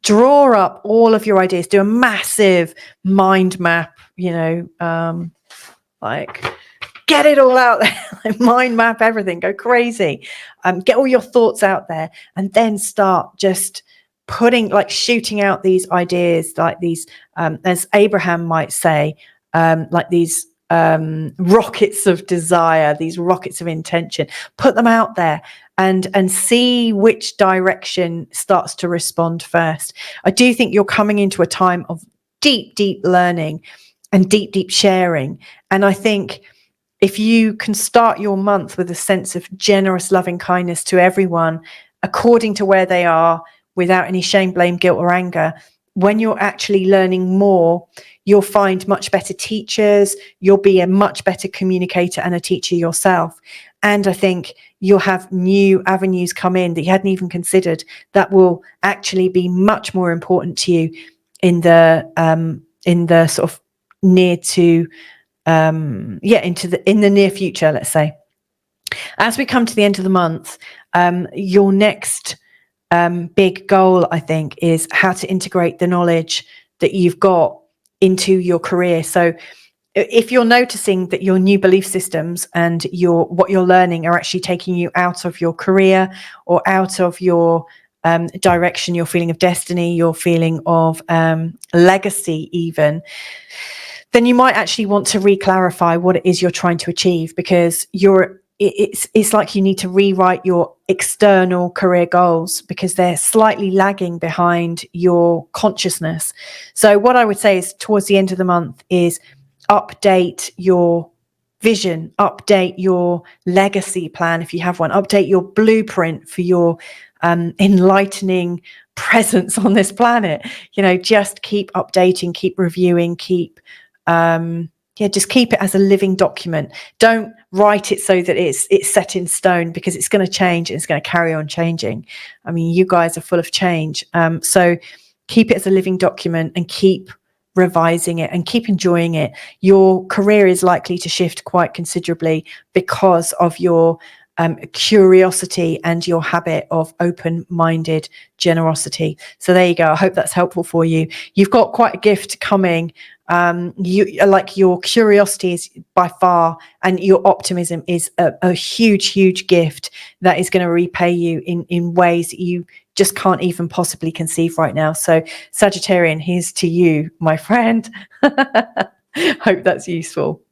draw up all of your ideas, do a massive mind map, like get it all out there, like mind map everything, go crazy, get all your thoughts out there, and then start just shooting out these ideas, like these, as Abraham might say, like these rockets of desire, these rockets of intention. Put them out there and see which direction starts to respond first. I do think you're coming into a time of deep learning and deep sharing, and I think if you can start your month with a sense of generous loving kindness to everyone according to where they are, without any shame, blame, guilt or anger, when you're actually learning more, you'll find much better teachers, you'll be a much better communicator and a teacher yourself. And I think you'll have new avenues come in that you hadn't even considered that will actually be much more important to you in the sort of near to in the near future, let's say. As we come to the end of the month, your next big goal, I think, is how to integrate the knowledge that you've got into your career. So if you're noticing that your new belief systems and what you're learning are actually taking you out of your career or out of your direction, your feeling of destiny, your feeling of legacy even, then you might actually want to re-clarify what it is you're trying to achieve, because it's like you need to rewrite your external career goals because they're slightly lagging behind your consciousness. So what I would say is towards the end of the month is update your vision, update your legacy plan if you have one, update your blueprint for your enlightening presence on this planet. Just keep updating, keep reviewing, just keep it as a living document. Don't write it so that it's set in stone, because it's going to change and it's going to carry on changing. I mean, you guys are full of change. So keep it as a living document and keep revising it and keep enjoying it. Your career is likely to shift quite considerably because of your curiosity and your habit of open-minded generosity. So there you go. I hope that's helpful for you. You've got quite a gift coming. Your curiosity is by far, and your optimism is a huge gift that is going to repay you in ways that you just can't even possibly conceive right now. So Sagittarian, here's to you, my friend. Hope that's useful.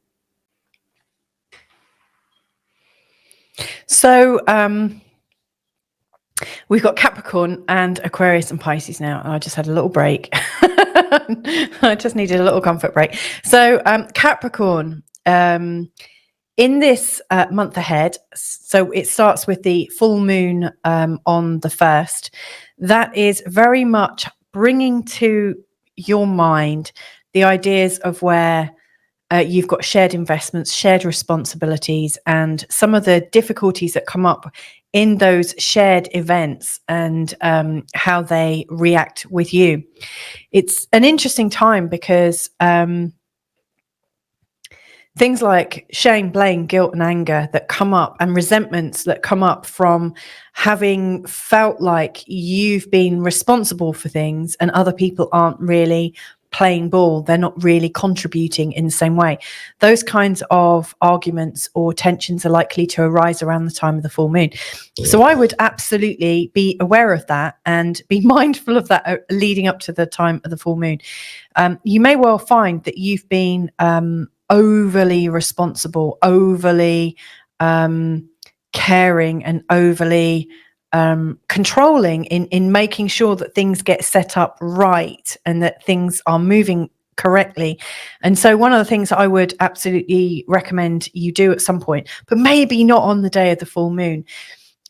So we've got Capricorn and Aquarius and Pisces now. I just had a little break. I just needed a little comfort break. So Capricorn, in this month ahead, so it starts with the full moon on the 1st. That is very much bringing to your mind the ideas of where you've got shared investments, shared responsibilities, and some of the difficulties that come up in those shared events and how they react with you. It's an interesting time because things like shame, blame, guilt, and anger that come up, and resentments that come up from having felt like you've been responsible for things and other people aren't really playing ball, they're not really contributing in the same way. Those kinds of arguments or tensions are likely to arise around the time of the full moon. So I would absolutely be aware of that and be mindful of that leading up to the time of the full moon. You may well find that you've been overly responsible, overly caring, and overly controlling in making sure that things get set up right and that things are moving correctly. And so one of the things that I would absolutely recommend you do at some point, but maybe not on the day of the full moon,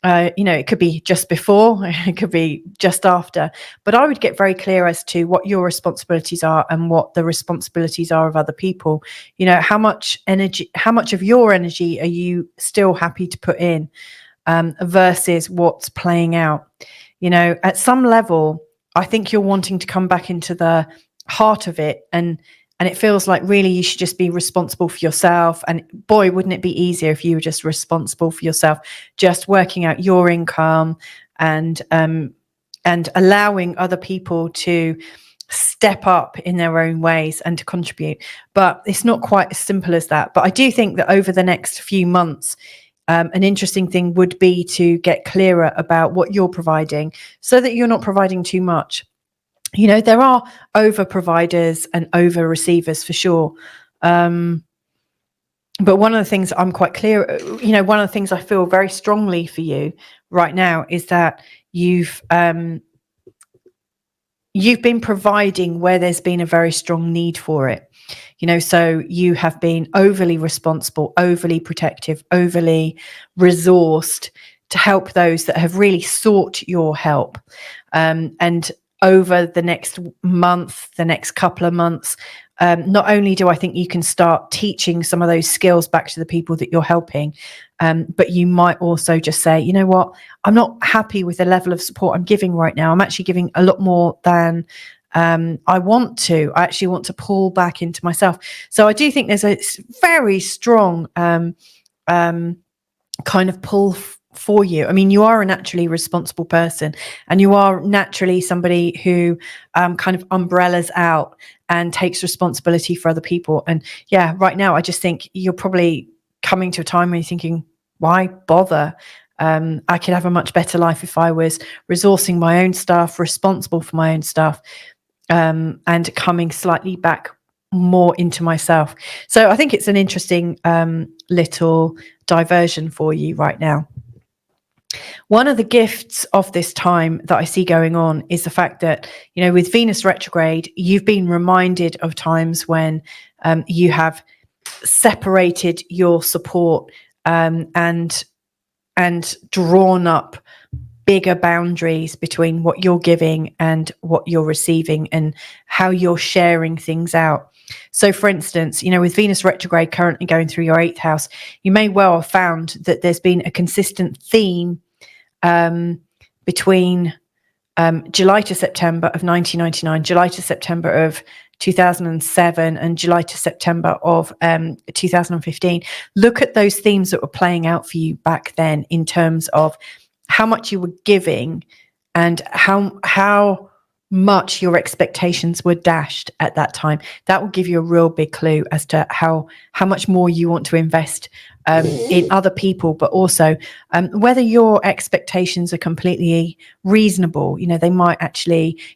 it could be just before, it could be just after, but I would get very clear as to what your responsibilities are and what the responsibilities are of other people. How much of your energy are you still happy to put in versus what's playing out? you know, at some level, I think you're wanting to come back into the heart of it, and it feels like really you should just be responsible for yourself. And boy, wouldn't it be easier if you were just responsible for yourself, just working out your income and allowing other people to step up in their own ways and to contribute. But it's not quite as simple as that. But I do think that over the next few months, an interesting thing would be to get clearer about what you're providing so that you're not providing too much. You know, there are over providers and over receivers for sure. But one of the things I'm quite clear, you know, one of the things I feel very strongly for you right now is that you've been providing where there's been a very strong need for it. You know, so you have been overly responsible, overly protective, overly resourced to help those that have really sought your help. And over the next month, the next couple of months, not only do I think you can start teaching some of those skills back to the people that you're helping, but you might also just say, you know what, I'm not happy with the level of support I'm giving right now. I'm actually giving a lot more than I want to. I actually want to pull back into myself. So I do think there's a very strong kind of pull for you. I mean, you are a naturally responsible person, and you are naturally somebody who kind of umbrellas out and takes responsibility for other people. And yeah, right now, I just think you're probably coming to a time where you're thinking, why bother? I could have a much better life if I was resourcing my own stuff, responsible for my own stuff, and coming slightly back more into myself. So I think it's an interesting little diversion for you right now. One of the gifts of this time that I see going on is the fact that, you know, with Venus retrograde, you've been reminded of times when you have separated your support and drawn up bigger boundaries between what you're giving and what you're receiving and how you're sharing things out. So, for instance, you know, with Venus retrograde currently going through your 8th house, you may well have found that there's been a consistent theme between July to September of 1999, July to September of 2007, and July to September of 2015. Look at those themes that were playing out for you back then in terms of how much you were giving and how much your expectations were dashed at that time. That will give you a real big clue as to how much more you want to invest in other people, but also whether your expectations are completely reasonable. You know,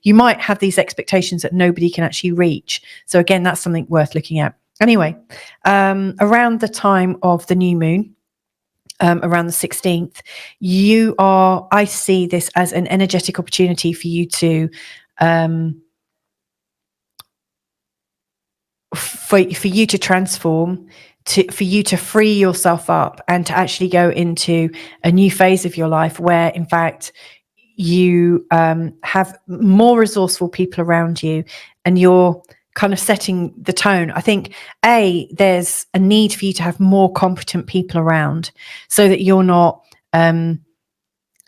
you might have these expectations that nobody can actually reach. So again, that's something worth looking at. Anyway, around the time of the new moon, around the 16th, I see this as an energetic opportunity for you to for you to transform, for you to free yourself up and to actually go into a new phase of your life where, in fact, you have more resourceful people around you and you're kind of setting the tone. I think, there's a need for you to have more competent people around so that you're not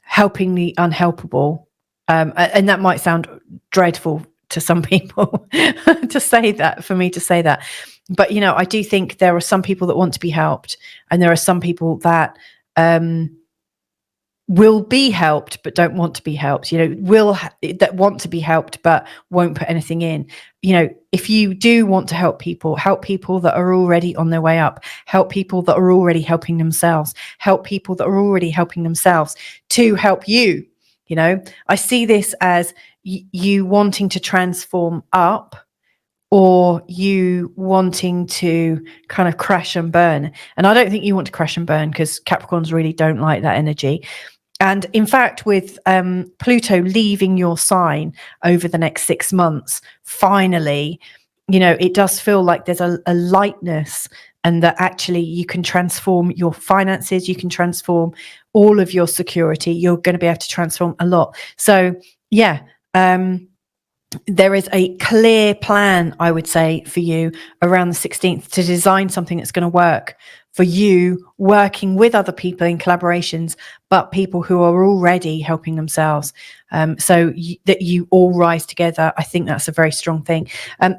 helping the unhelpable. And that might sound dreadful to some people for me to say that. But, you know, I do think there are some people that want to be helped, and there are some people that will be helped but don't want to be helped, you know, that want to be helped but won't put anything in. You know, if you do want to help people that are already on their way up, help people that are already helping themselves, help people that are already helping themselves to help you. You know, I see this as you wanting to transform up, or you wanting to kind of crash and burn. And I don't think you want to crash and burn, because Capricorns really don't like that energy. And in fact, with Pluto leaving your sign over the next 6 months, finally, you know, it does feel like there's a lightness, and that actually you can transform your finances, you can transform all of your security. You're going to be able to transform a lot. So yeah, there is a clear plan, I would say, for you around the 16th to design something that's going to work for you, working with other people in collaborations, but people who are already helping themselves. That you all rise together. I think that's a very strong thing.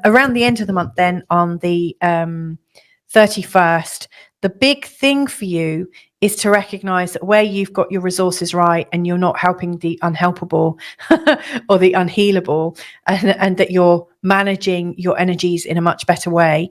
Around the end of the month, then on the 31st, the big thing for you is to recognize that where you've got your resources right and you're not helping the unhelpable or the unhealable, and that you're managing your energies in a much better way,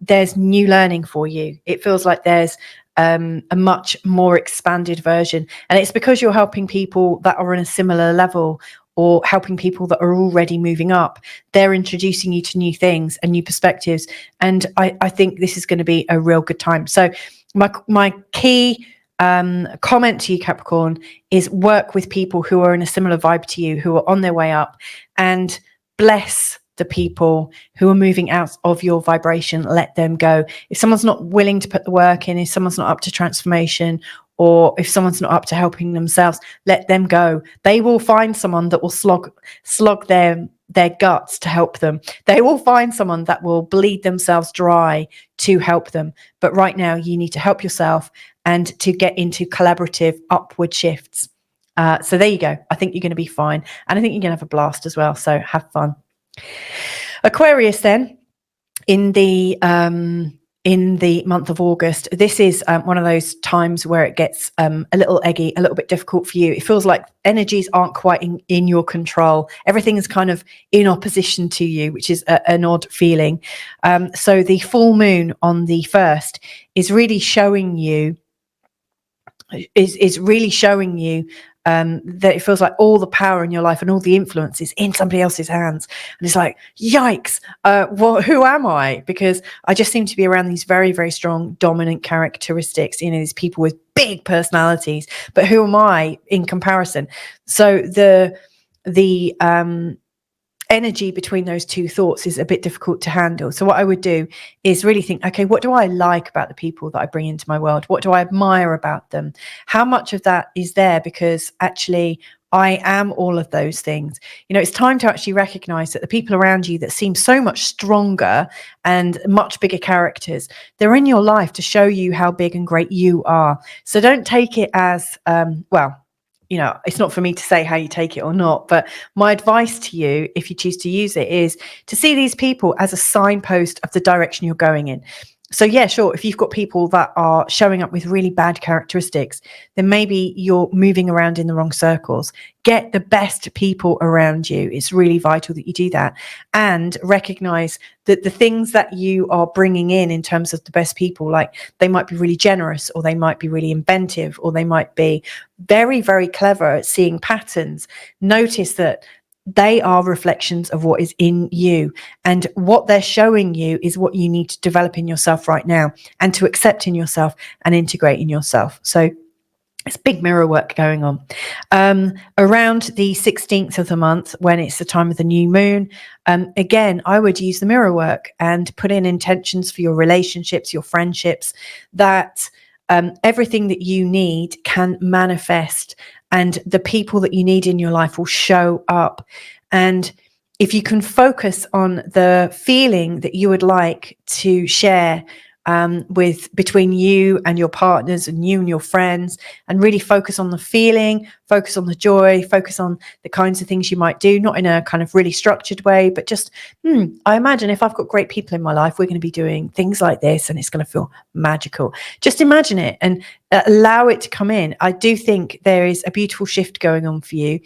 there's new learning for you. It feels like there's a much more expanded version, and it's because you're helping people that are on a similar level, or helping people that are already moving up. They're introducing you to new things and new perspectives, and I think this is going to be a real good time. So my key comment to you, Capricorn, is work with people who are in a similar vibe to you, who are on their way up, and bless the people who are moving out of your vibration. Let them go. If someone's not willing to put the work in, if someone's not up to transformation, or if someone's not up to helping themselves, let them go. They will find someone that will slog their guts to help them. They will find someone that will bleed themselves dry to help them. But right now, you need to help yourself and to get into collaborative upward shifts. So there you go. I think you're going to be fine. And I think you're going to have a blast as well. So have fun. Aquarius, then, in the month of August, this is one of those times where it gets a little eggy, a little bit difficult for you. It feels like energies aren't quite in your control. Everything is kind of in opposition to you, which is an odd feeling. So the full moon on the 1st is really showing you that it feels like all the power in your life and all the influence is in somebody else's hands. And it's like, yikes, who am I? Because I just seem to be around these very, very strong dominant characteristics, these people with big personalities, but who am I in comparison? So the energy between those two thoughts is a bit difficult to handle. So what I would do is really think, okay, what do I like about the people that I bring into my world? What do I admire about them? How much of that is there because actually I am all of those things? It's time to actually recognize that the people around you that seem so much stronger and much bigger characters, they're in your life to show you how big and great you are. So don't take it as, it's not for me to say how you take it or not, but my advice to you, if you choose to use it, is to see these people as a signpost of the direction you're going in. So yeah, sure, if you've got people that are showing up with really bad characteristics, then maybe you're moving around in the wrong circles. Get the best people around you. It's really vital that you do that, and recognize that the things that you are bringing in terms of the best people, like they might be really generous, or they might be really inventive, or they might be very, very clever at seeing patterns. Notice that they are reflections of what is in you, and what they're showing you is what you need to develop in yourself right now and to accept in yourself and integrate in yourself. So it's big mirror work going on. Around the 16th of the month, when it's the time of the new moon, again, I would use the mirror work and put in intentions for your relationships, your friendships, that everything that you need can manifest, and the people that you need in your life will show up. And if you can focus on the feeling that you would like to share between you and your partners and you and your friends, and really focus on the feeling, focus on the joy, focus on the kinds of things you might do, not in a kind of really structured way, but just, I imagine if I've got great people in my life, we're going to be doing things like this and it's going to feel magical. Just imagine it and allow it to come in. I do think there is a beautiful shift going on for you.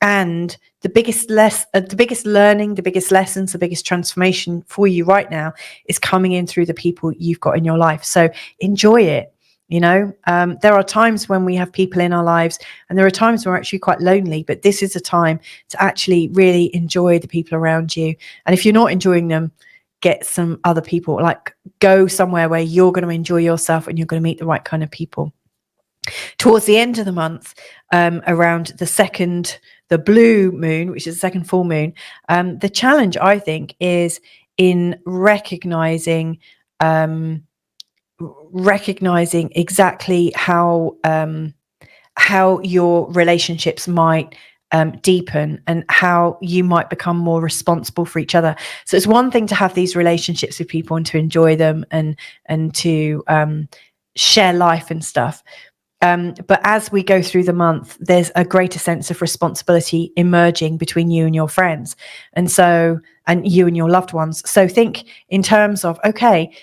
And the biggest learning, the biggest lessons, the biggest transformation for you right now is coming in through the people you've got in your life. So enjoy it. There are times when we have people in our lives, and there are times when we're actually quite lonely, but this is a time to actually really enjoy the people around you. And if you're not enjoying them, get some other people, like go somewhere where you're going to enjoy yourself and you're going to meet the right kind of people. Towards the end of the month, around the blue moon, which is the second full moon, the challenge, I think, is in recognizing exactly how your relationships might deepen, and how you might become more responsible for each other. So it's one thing to have these relationships with people and to enjoy them and to share life and stuff. But as we go through the month, there's a greater sense of responsibility emerging between you and your friends, and you and your loved ones. So think in terms of, okay,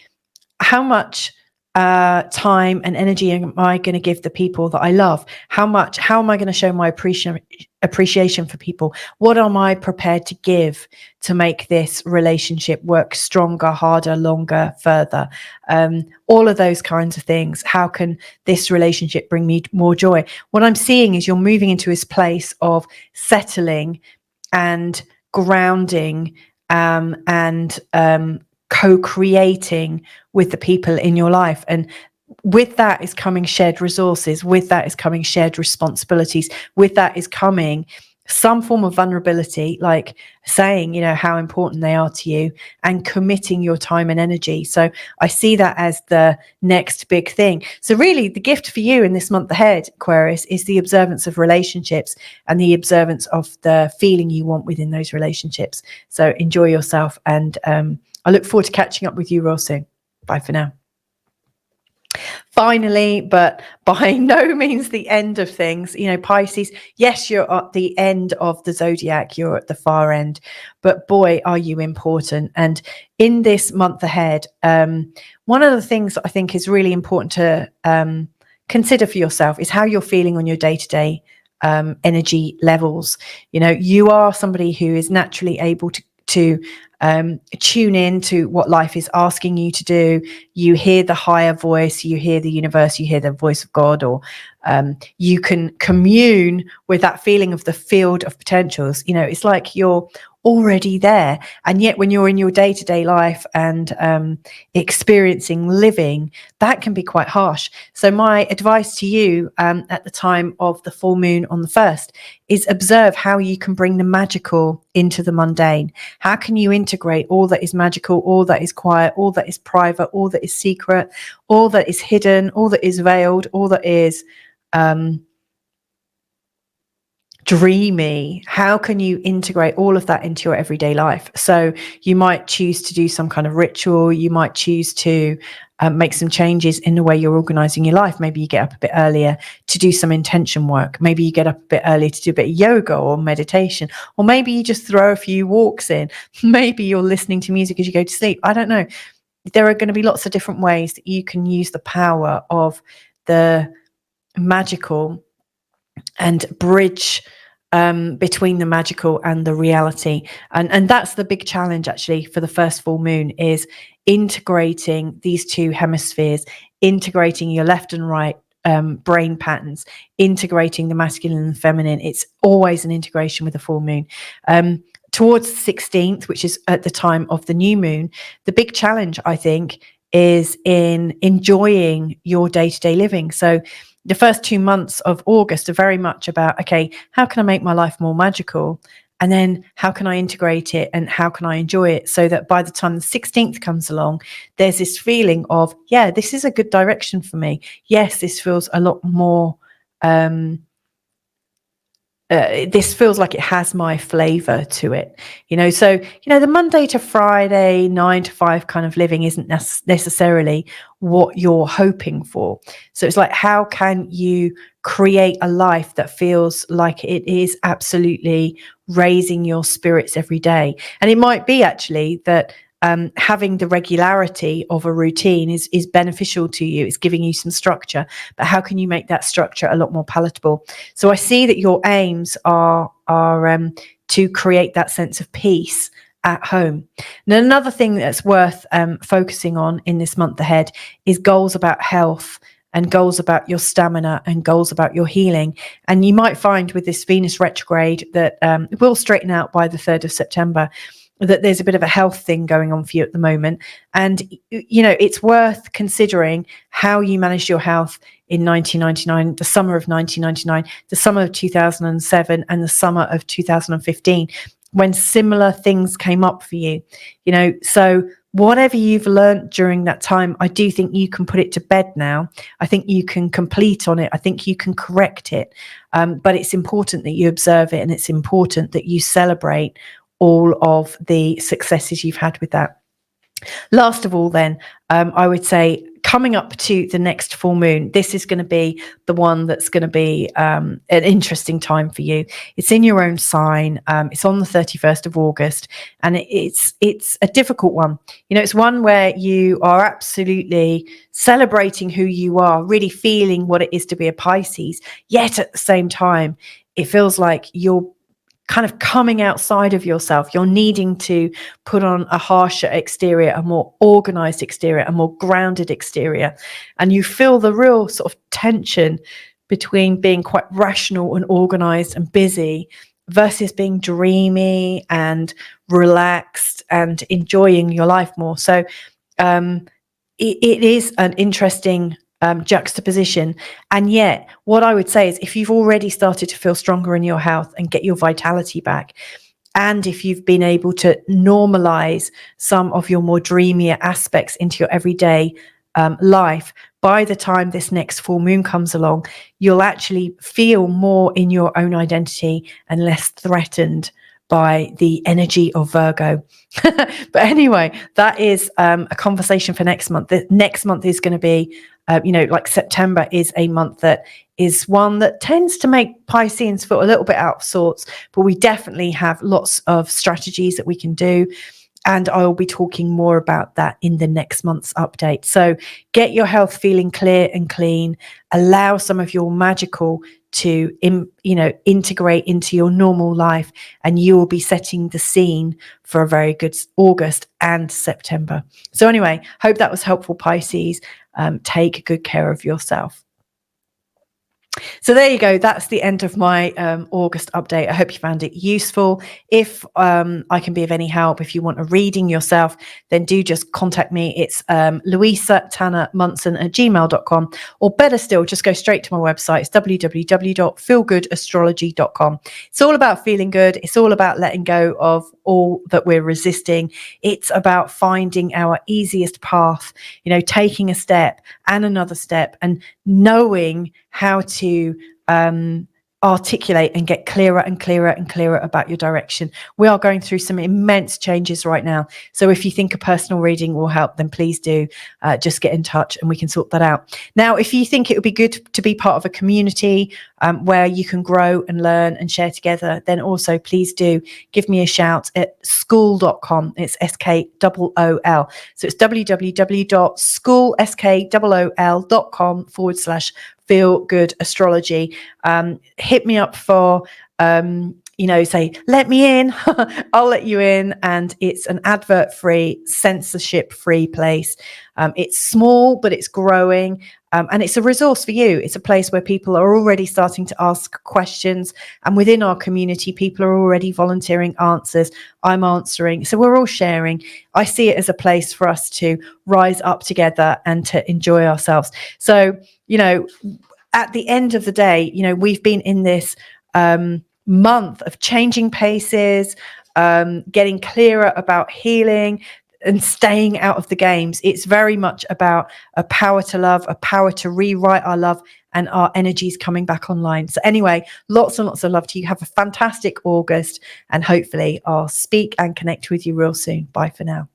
how much time and energy am I going to give the people that I love? How am I going to show my appreciation for people? What am I prepared to give to make this relationship work stronger, harder, longer, further? All of those kinds of things. How can this relationship bring me more joy? What I'm seeing is you're moving into this place of settling and grounding, and co-creating with the people in your life. And with that is coming shared resources. With that is coming shared responsibilities. With that is coming some form of vulnerability, like saying, how important they are to you and committing your time and energy. So I see that as the next big thing. So really the gift for you in this month ahead, Aquarius, is the observance of relationships and the observance of the feeling you want within those relationships. So enjoy yourself, and I look forward to catching up with you real soon. Bye for now. Finally, but by no means the end of things, Pisces, yes, you're at the end of the zodiac, you're at the far end, but boy, are you important. And in this month ahead, one of the things that I think is really important to consider for yourself is how you're feeling on your day-to-day energy levels. You are somebody who is naturally able to tune in to what life is asking you to do. You hear the higher voice, you hear the universe, you hear the voice of God, or you can commune with that feeling of the field of potentials. It's like you're already there, and yet when you're in your day-to-day life and experiencing living, that can be quite harsh. So my advice to you at the time of the full moon on the 1st is observe how you can bring the magical into the mundane. How can you integrate all that is magical, all that is quiet, all that is private, all that is secret, all that is hidden, all that is veiled, all that is dreamy? How can you integrate all of that into your everyday life? So you might choose to do some kind of ritual. You might choose to make some changes in the way you're organizing your life. Maybe you get up a bit earlier to do some intention work. Maybe you get up a bit earlier to do a bit of yoga or meditation, or maybe you just throw a few walks in. Maybe you're listening to music as you go to sleep. I don't know. There are going to be lots of different ways that you can use the power of the magical and bridge between the magical and the reality. And that's the big challenge actually for the first full moon, is integrating these two hemispheres, integrating your left and right brain patterns, integrating the masculine and feminine. It's always an integration with the full moon. Towards the 16th, which is at the time of the new moon, the big challenge, I think, is in enjoying your day-to-day living. So the first 2 months of August are very much about, okay, how can I make my life more magical? And then how can I integrate it and how can I enjoy it, so that by the time the 16th comes along, there's this feeling of, yeah, this is a good direction for me. Yes, this feels a lot more, this feels like it has my flavor to it, so, the Monday to Friday 9 to 5 kind of living isn't necessarily what you're hoping for. So it's like, how can you create a life that feels like it is absolutely raising your spirits every day? And it might be actually that having the regularity of a routine is beneficial to you. It's giving you some structure, but how can you make that structure a lot more palatable? So I see that your aims are to create that sense of peace at home. And another thing that's worth focusing on in this month ahead is goals about health, and goals about your stamina, and goals about your healing. And you might find with this Venus retrograde that it will straighten out by the 3rd of September, that there's a bit of a health thing going on for you at the moment. And, it's worth considering how you managed your health in 1999, the summer of 1999, the summer of 2007, and the summer of 2015, when similar things came up for you. So whatever you've learned during that time, I do think you can put it to bed now. I think you can complete on it. I think you can correct it. But it's important that you observe it, and it's important that you celebrate all of the successes you've had with that. Last of all, then, I would say coming up to the next full moon, this is going to be the one that's going to be an interesting time for you. It's in your own sign. It's on the 31st of August, and it's a difficult one. You know, it's one where you are absolutely celebrating who you are, really feeling what it is to be a Pisces, yet at the same time, it feels like you're kind of coming outside of yourself. You're needing to put on a harsher exterior, a more organized exterior, a more grounded exterior. And you feel the real sort of tension between being quite rational and organized and busy versus being dreamy and relaxed and enjoying your life more. So it is an interesting juxtaposition. And yet what I would say is, if you've already started to feel stronger in your health and get your vitality back, and if you've been able to normalize some of your more dreamier aspects into your everyday life, by the time this next full moon comes along, you'll actually feel more in your own identity and less threatened by the energy of Virgo. But anyway, that is a conversation for next month. The next month is going to be like September is a month that is one that tends to make Pisceans feel a little bit out of sorts, but we definitely have lots of strategies that we can do. And I will be talking more about that in the next month's update. So get your health feeling clear and clean, allow some of your magical to integrate into your normal life, and you will be setting the scene for a very good August and September. So anyway, hope that was helpful, Pisces. Take good care of yourself. So there you go. That's the end of my August update. I hope you found it useful. If I can be of any help, if you want a reading yourself, then do just contact me. It's louisatannermunson@gmail.com, or better still, just go straight to my website. It's www.feelgoodastrology.com. It's all about feeling good. It's all about letting go of all that we're resisting. It's about finding our easiest path, taking a step and another step, and knowing how to articulate and get clearer and clearer and clearer about your direction. We are going through some immense changes right now. So if you think a personal reading will help, then please do just get in touch and we can sort that out. Now, if you think it would be good to be part of a community where you can grow and learn and share together, then also please do give me a shout at SKOOL.com. It's SKOOL. So it's www.SKOOL.com/Feel Good Astrology. Hit me up for say, let me in. I'll let you in. And it's an advert-free, censorship-free place. It's small, but it's growing. And it's a resource for you. It's a place where people are already starting to ask questions. And within our community, people are already volunteering answers. I'm answering. So we're all sharing. I see it as a place for us to rise up together and to enjoy ourselves. So, at the end of the day, we've been in this month of changing paces, getting clearer about healing and staying out of the games. It's very much about a power to love, a power to rewrite our love, and our energies coming back online. So anyway, lots and lots of love to you. Have a fantastic August, and hopefully I'll speak and connect with you real soon. Bye for now.